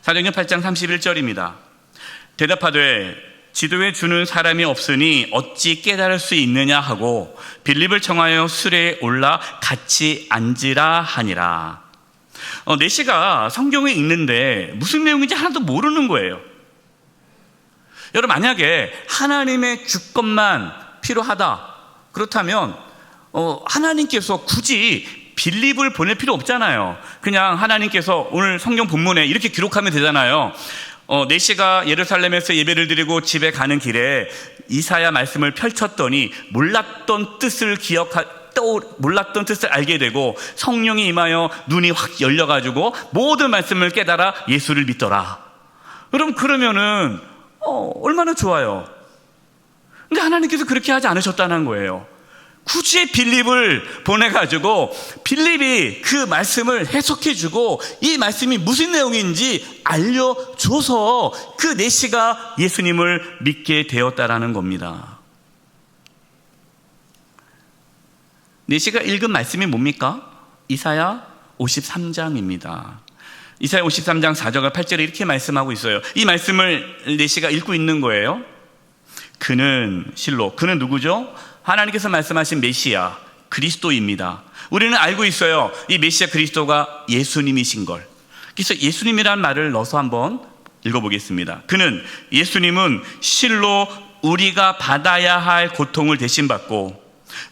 S4: 사도행전 8장 31절입니다. 대답하되 지도에 주는 사람이 없으니 어찌 깨달을 수 있느냐 하고 빌립을 청하여 수레에 올라 같이 앉으라 하니라. 내시가 성경을 읽는데 무슨 내용인지 하나도 모르는 거예요. 여러분, 만약에 하나님의 주권만 필요하다 그렇다면 하나님께서 굳이 빌립을 보낼 필요 없잖아요. 그냥 하나님께서 오늘 성경 본문에 이렇게 기록하면 되잖아요. 내시가 예루살렘에서 예배를 드리고 집에 가는 길에 이사야 말씀을 펼쳤더니 몰랐던 뜻을 알게 되고 성령이 임하여 눈이 확 열려가지고 모든 말씀을 깨달아 예수를 믿더라. 여러분, 그러면은 얼마나 좋아요. 근데 하나님께서 그렇게 하지 않으셨다는 거예요. 굳이 빌립을 보내가지고 빌립이 그 말씀을 해석해주고 이 말씀이 무슨 내용인지 알려줘서 그 내시가 예수님을 믿게 되었다라는 겁니다. 내시가 읽은 말씀이 뭡니까? 이사야 53장입니다. 이사야 53장 4절과 8절에 이렇게 말씀하고 있어요. 이 말씀을 내시가 읽고 있는 거예요. 그는 누구죠? 하나님께서 말씀하신 메시아 그리스도입니다. 우리는 알고 있어요. 이 메시아 그리스도가 예수님이신 걸. 그래서 예수님이라는 말을 넣어서 한번 읽어보겠습니다. 예수님은 실로 우리가 받아야 할 고통을 대신 받고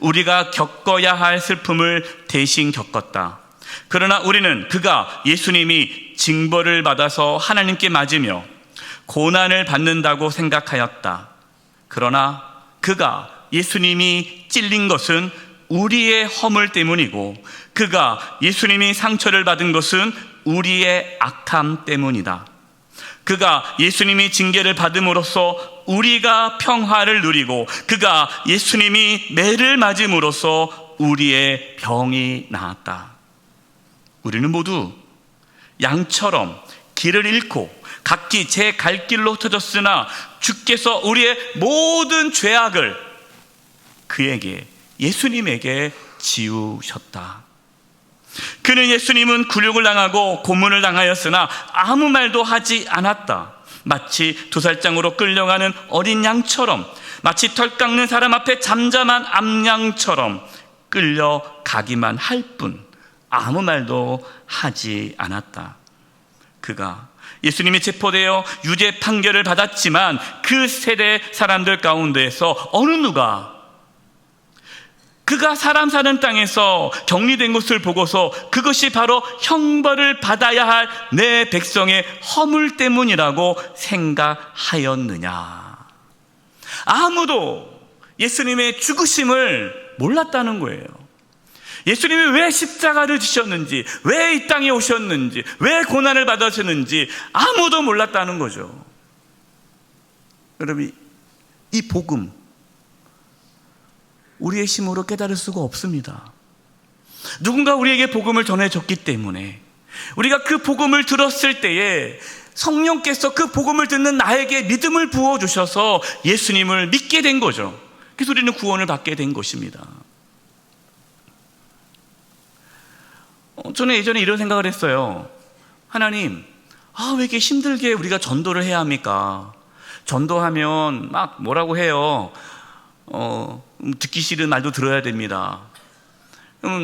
S4: 우리가 겪어야 할 슬픔을 대신 겪었다. 그러나 우리는 예수님이 징벌을 받아서 하나님께 맞으며 고난을 받는다고 생각하였다. 그러나 예수님이 찔린 것은 우리의 허물 때문이고 예수님이 상처를 받은 것은 우리의 악함 때문이다. 예수님이 징계를 받음으로써 우리가 평화를 누리고 예수님이 매를 맞음으로써 우리의 병이 나았다. 우리는 모두 양처럼 길을 잃고 각기 제 갈 길로 흩어졌으나 주께서 우리의 모든 죄악을 예수님에게 지우셨다. 예수님은 굴욕을 당하고 고문을 당하였으나 아무 말도 하지 않았다. 마치 도살장으로 끌려가는 어린 양처럼, 마치 털 깎는 사람 앞에 잠잠한 암양처럼 끌려가기만 할 뿐 아무 말도 하지 않았다. 예수님이 체포되어 유죄 판결을 받았지만 그 세대 사람들 가운데에서 어느 누가 사람 사는 땅에서 격리된 것을 보고서 그것이 바로 형벌을 받아야 할 내 백성의 허물 때문이라고 생각하였느냐. 아무도 예수님의 죽으심을 몰랐다는 거예요. 예수님이 왜 십자가를 지셨는지, 왜 이 땅에 오셨는지, 왜 고난을 받으셨는지 아무도 몰랐다는 거죠. 여러분, 이 복음 우리의 힘으로 깨달을 수가 없습니다. 누군가 우리에게 복음을 전해줬기 때문에, 우리가 그 복음을 들었을 때에 성령께서 그 복음을 듣는 나에게 믿음을 부어주셔서 예수님을 믿게 된 거죠. 그래서 우리는 구원을 받게 된 것입니다. 저는 예전에 이런 생각을 했어요. 하나님, 왜 이렇게 힘들게 우리가 전도를 해야 합니까? 전도하면 막 뭐라고 해요. 듣기 싫은 말도 들어야 됩니다.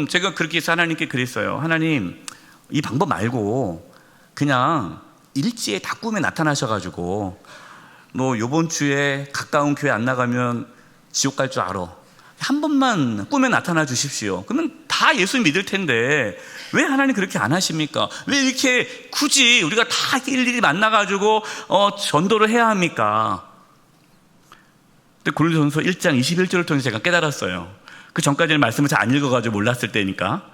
S4: 제가 그렇게 해서 하나님께 그랬어요. 하나님, 이 방법 말고 그냥 일지에 다 꿈에 나타나셔가지고 너 요번 주에 가까운 교회 안 나가면 지옥 갈 줄 알아. 한 번만 꿈에 나타나 주십시오. 그러면 다 예수 믿을 텐데 왜 하나님 그렇게 안 하십니까? 왜 이렇게 굳이 우리가 다 일일이 만나가지고 전도를 해야 합니까? 근데 고린도전서 1장 21절을 통해서 제가 깨달았어요. 그 전까지는 말씀을 잘 안 읽어가지고 몰랐을 때니까.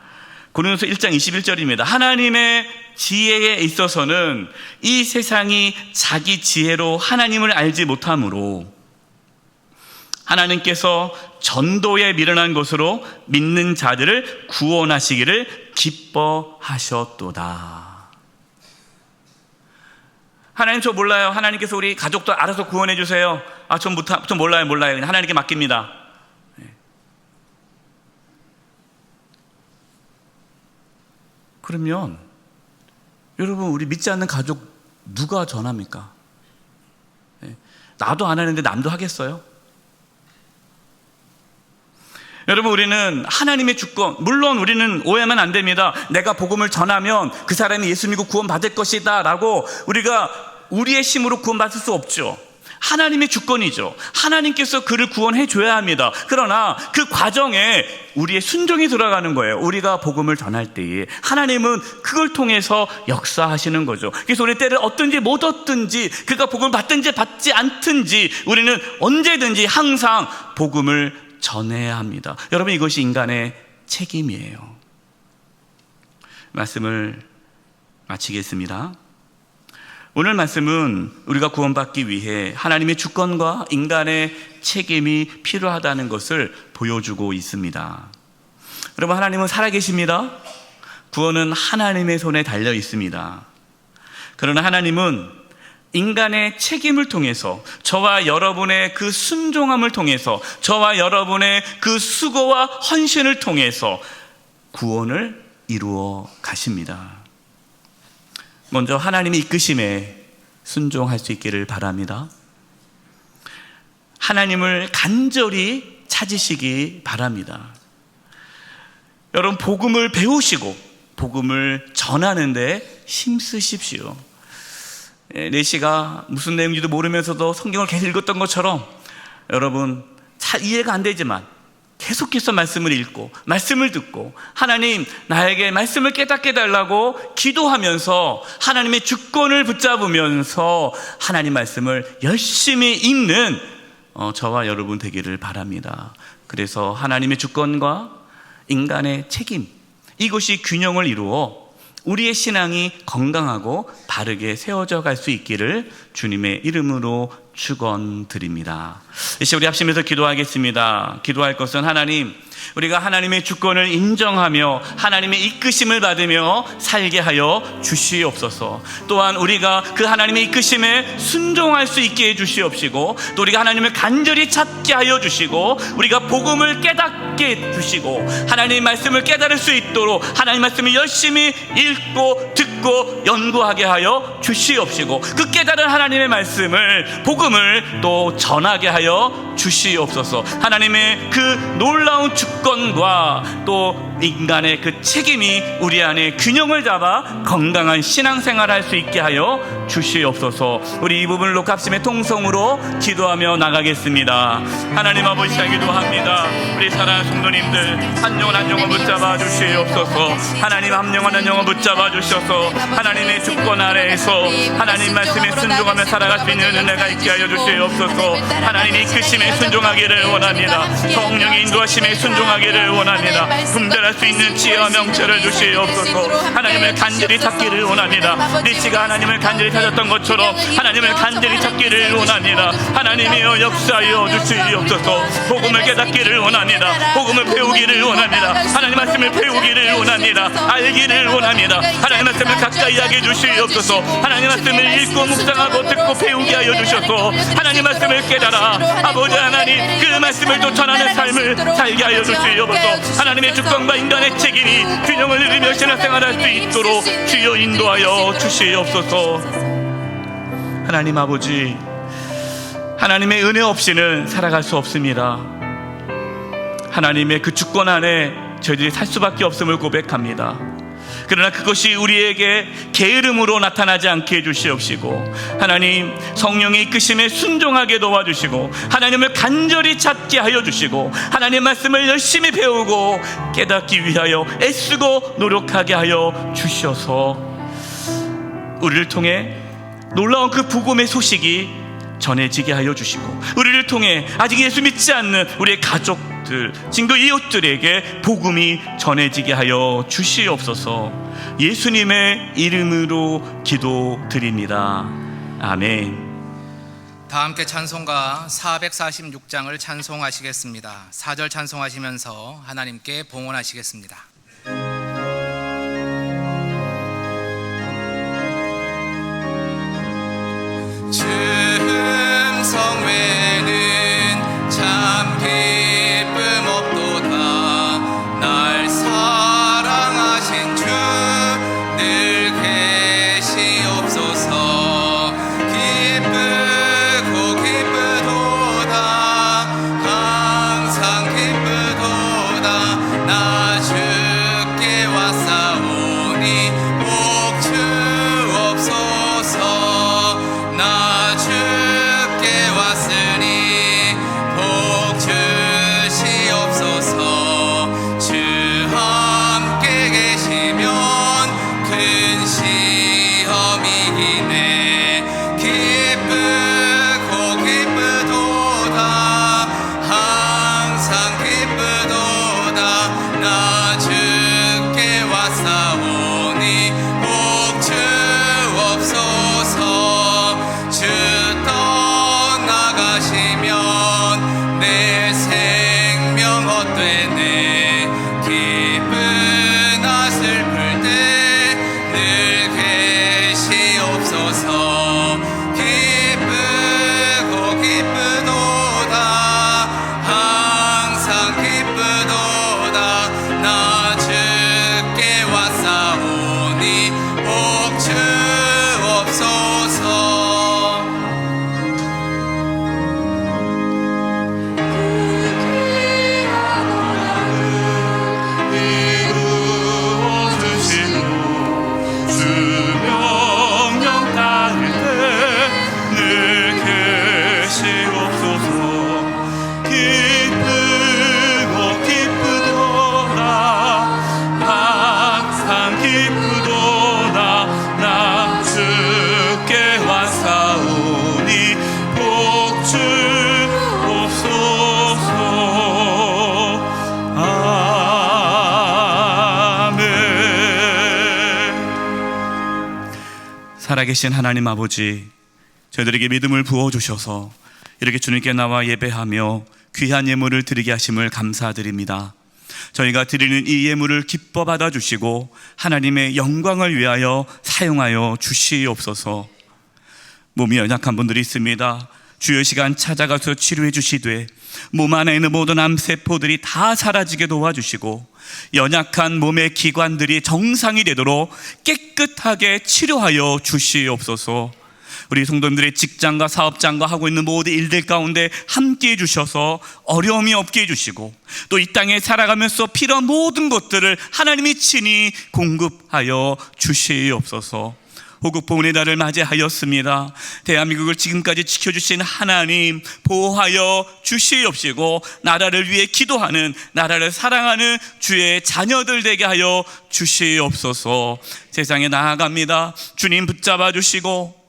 S4: 고린도전서 1장 21절입니다. 하나님의 지혜에 있어서는 이 세상이 자기 지혜로 하나님을 알지 못하므로 하나님께서 전도에 미련한 것으로 믿는 자들을 구원하시기를 기뻐하셨도다. 하나님, 저 몰라요. 하나님께서 우리 가족도 알아서 구원해 주세요. 전 몰라요. 그냥 하나님께 맡깁니다. 그러면 여러분, 우리 믿지 않는 가족 누가 전합니까? 나도 안 하는데 남도 하겠어요? 여러분, 우리는 하나님의 주권, 물론 우리는 오해하면 안 됩니다. 내가 복음을 전하면 그 사람이 예수 믿고 구원 받을 것이다 라고 우리가 우리의 힘으로 구원 받을 수 없죠. 하나님의 주권이죠. 하나님께서 그를 구원해 줘야 합니다. 그러나 그 과정에 우리의 순종이 들어가는 거예요. 우리가 복음을 전할 때에 하나님은 그걸 통해서 역사하시는 거죠. 그래서 우리 때를 얻든지 못 얻든지, 그가 복음을 받든지 받지 않든지 우리는 언제든지 항상 복음을 전해야 합니다. 여러분, 이것이 인간의 책임이에요. 말씀을 마치겠습니다. 오늘 말씀은 우리가 구원받기 위해 하나님의 주권과 인간의 책임이 필요하다는 것을 보여주고 있습니다. 여러분, 하나님은 살아계십니다. 구원은 하나님의 손에 달려 있습니다. 그러나 하나님은 인간의 책임을 통해서, 저와 여러분의 그 순종함을 통해서, 저와 여러분의 그 수고와 헌신을 통해서 구원을 이루어 가십니다. 먼저 하나님의 이끄심에 순종할 수 있기를 바랍니다. 하나님을 간절히 찾으시기 바랍니다. 여러분, 복음을 배우시고 복음을 전하는 데 힘쓰십시오. 내시가 무슨 내용인지도 모르면서도 성경을 계속 읽었던 것처럼 여러분, 잘 이해가 안 되지만 계속해서 말씀을 읽고 말씀을 듣고 하나님, 나에게 말씀을 깨닫게 해달라고 기도하면서 하나님의 주권을 붙잡으면서 하나님 말씀을 열심히 읽는 저와 여러분 되기를 바랍니다. 그래서 하나님의 주권과 인간의 책임, 이것이 균형을 이루어 우리의 신앙이 건강하고 바르게 세워져 갈 수 있기를 주님의 이름으로 축원드립니다. 이제 우리 합심해서 기도하겠습니다. 기도할 것은 하나님, 우리가 하나님의 주권을 인정하며 하나님의 이끄심을 받으며 살게 하여 주시옵소서. 또한 우리가 그 하나님의 이끄심에 순종할 수 있게 해주시옵시고, 또 우리가 하나님을 간절히 찾게 하여 주시고, 우리가 복음을 깨닫게 해주시고, 하나님의 말씀을 깨달을 수 있도록 하나님의 말씀을 열심히 읽고 듣고 연구하게 하여 주시옵시고, 그 깨달은 하나님의 말씀을, 복음을 또 전하게 하여 주시옵소서. 하나님의 그 놀라운 주권과 또 인간의 그 책임이 우리 안에 균형을 잡아 건강한 신앙생활을 할 수 있게 하여 주시옵소서. 우리 이 부분을 놓고 합심의 통성으로 기도하며 나가겠습니다. 하나님 아버지, 기도합니다. 우리 사랑하는 성도님들 한 영혼 한 영혼 붙잡아 주시옵소서. 하나님, 한 영혼 한 영혼 붙잡아 주셔서 하나님의 주권 아래에서 하나님 말씀에 순종하며 살아갈 수 있는 은혜가 있게 하여 주시옵소서. 하나님의 이끄심에 순종하기를 원합니다. 성령의 인도하심에 순종하기를 원합니다. 분별 깨달을 수 있는 지혜와 명철을 주시옵소서. 하나님을 간절히 찾기를 원합니다. 리치가 하나님을 간절히 찾았던 것처럼 하나님을 간절히 찾기를 원합니다. 하나님이여 역사하여 주시옵소서. 복음을 깨닫기를 원합니다. 복음을 배우기를 원합니다. 하나님 말씀을 배우기를 원합니다. 알기를 원합니다. 하나님 말씀을 가까이 하게 주시옵소서. 하나님 말씀을 읽고 묵상하고 듣고 배우게 하여 주셔서 하나님 말씀을 깨달아 아버지 하나님 그 말씀을 또 전하는 삶을 살게 하여 주시옵소서. 하나님의 주권과 인간의 책임이 균형을 이루며 신앙생활할 수 있도록 주여 인도하여 주시옵소서. 하나님 아버지, 하나님의 은혜 없이는 살아갈 수 없습니다. 하나님의 그 주권 안에 저희들이 살 수밖에 없음을 고백합니다. 그러나 그것이 우리에게 게으름으로 나타나지 않게 해주시옵시고, 하나님 성령의 이끄심에 순종하게 도와주시고, 하나님을 간절히 찾게 하여 주시고, 하나님 말씀을 열심히 배우고 깨닫기 위하여 애쓰고 노력하게 하여 주셔서 우리를 통해 놀라운 그 복음의 소식이 전해지게 하여 주시고, 우리를 통해 아직 예수 믿지 않는 우리의 가족들, 친구, 이웃들에게 복음이 전해지게 하여 주시옵소서. 예수님의 이름으로 기도드립니다. 아멘.
S1: 다 함께 찬송가 446장을 찬송하시겠습니다. 4절 찬송하시면서 하나님께 봉헌하시겠습니다. 참 외에는 참 기쁨 없도다. 날 사랑하신 주 늘 계시옵소서. 기쁘고 기쁘도다. 항상 기쁘도다. 나 주께 왔사오니 복 주옵소서. 나 주께 왔으니 복 주시옵소서. 주 함께 계시면 큰 시험이기네. 기쁘고 기쁘도다. 항상 기쁘도다. 나 주께 왔사오니 복 주옵소서. 주 떠나가시면 내 생명 헛되네. 기쁘나 슬플 때 늘 계시옵소서. 기쁘고 기쁘도다. 항상 기쁘도다. 나 주께 왔사오니 복 주옵소서.
S4: 이루어주시고 주 명령 따를 때 늘 계시옵소서. 기쁘고 기쁘도다. 항상 기쁘도다. 나 주께 왔사오니 복 주옵소서. 아멘. 살아계신 하나님 아버지, 저희들에게 믿음을 부어주셔서 이렇게 주님께 나와 예배하며 귀한 예물을 드리게 하심을 감사드립니다. 저희가 드리는 이 예물을 기뻐 받아주시고 하나님의 영광을 위하여 사용하여 주시옵소서. 몸이 연약한 분들이 있습니다. 주여 시간 찾아가서 치료해 주시되 몸 안에 있는 모든 암세포들이 다 사라지게 도와주시고 연약한 몸의 기관들이 정상이 되도록 깨끗하게 치료하여 주시옵소서. 우리 성도님들의 직장과 사업장과 하고 있는 모든 일들 가운데 함께해 주셔서 어려움이 없게 해주시고 또 이 땅에 살아가면서 필요한 모든 것들을 하나님이 친히 공급하여 주시옵소서. 호국보훈의 날을 맞이하였습니다. 대한민국을 지금까지 지켜주신 하나님 보호하여 주시옵시고 나라를 위해 기도하는, 나라를 사랑하는 주의 자녀들 되게 하여 주시옵소서. 세상에 나아갑니다. 주님 붙잡아 주시고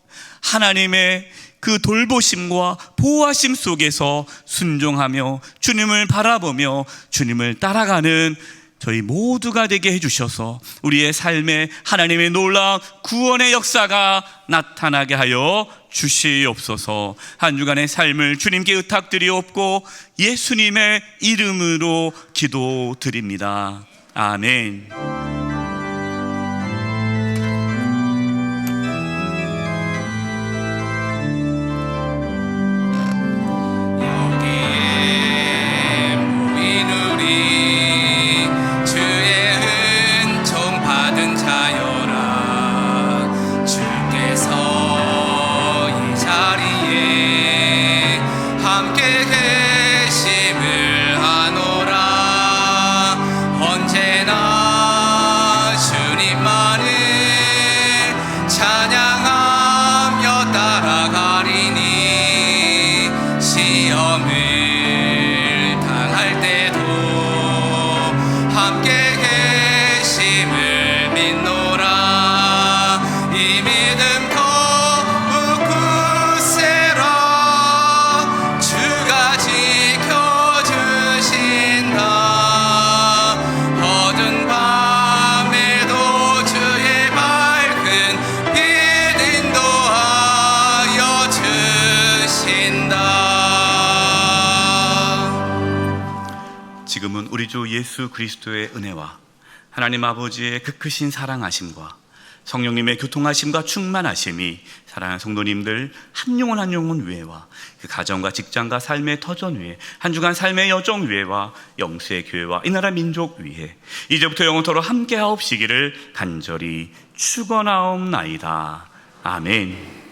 S4: 하나님의 그 돌보심과 보호하심 속에서 순종하며 주님을 바라보며 주님을 따라가는 저희 모두가 되게 해주셔서 우리의 삶에 하나님의 놀라운 구원의 역사가 나타나게 하여 주시옵소서. 한 주간의 삶을 주님께 의탁드리옵고 예수님의 이름으로 기도드립니다. 아멘.
S1: 여기에 모인 우리 주의 은총 받은 자여라. 주께서 이 자리에 함께 계심을 아노라. 언제나 주님만을 찬양하며 따라가리니 시험을 당할 때도 함께 계심을 믿노라. 이 믿음 더욱 굳세라. 주가 지켜주신다. 어두운 밤에도 주의 밝은 빛 인도하여 주신다.
S4: 지금은 우리 주 예수 그리스도의 은혜와 하나님 아버지의 그 크신 사랑하심과 성령님의 교통하심과 충만하심이 사랑하는 성도님들 한 영혼 한 영혼 위에와 그 가정과 직장과 삶의 터전 위에 한 주간 삶의 여정 위에와 영수의 교회와 이 나라 민족 위에 이제부터 영원토록 함께하옵시기를 간절히 축원하옵나이다. 아멘.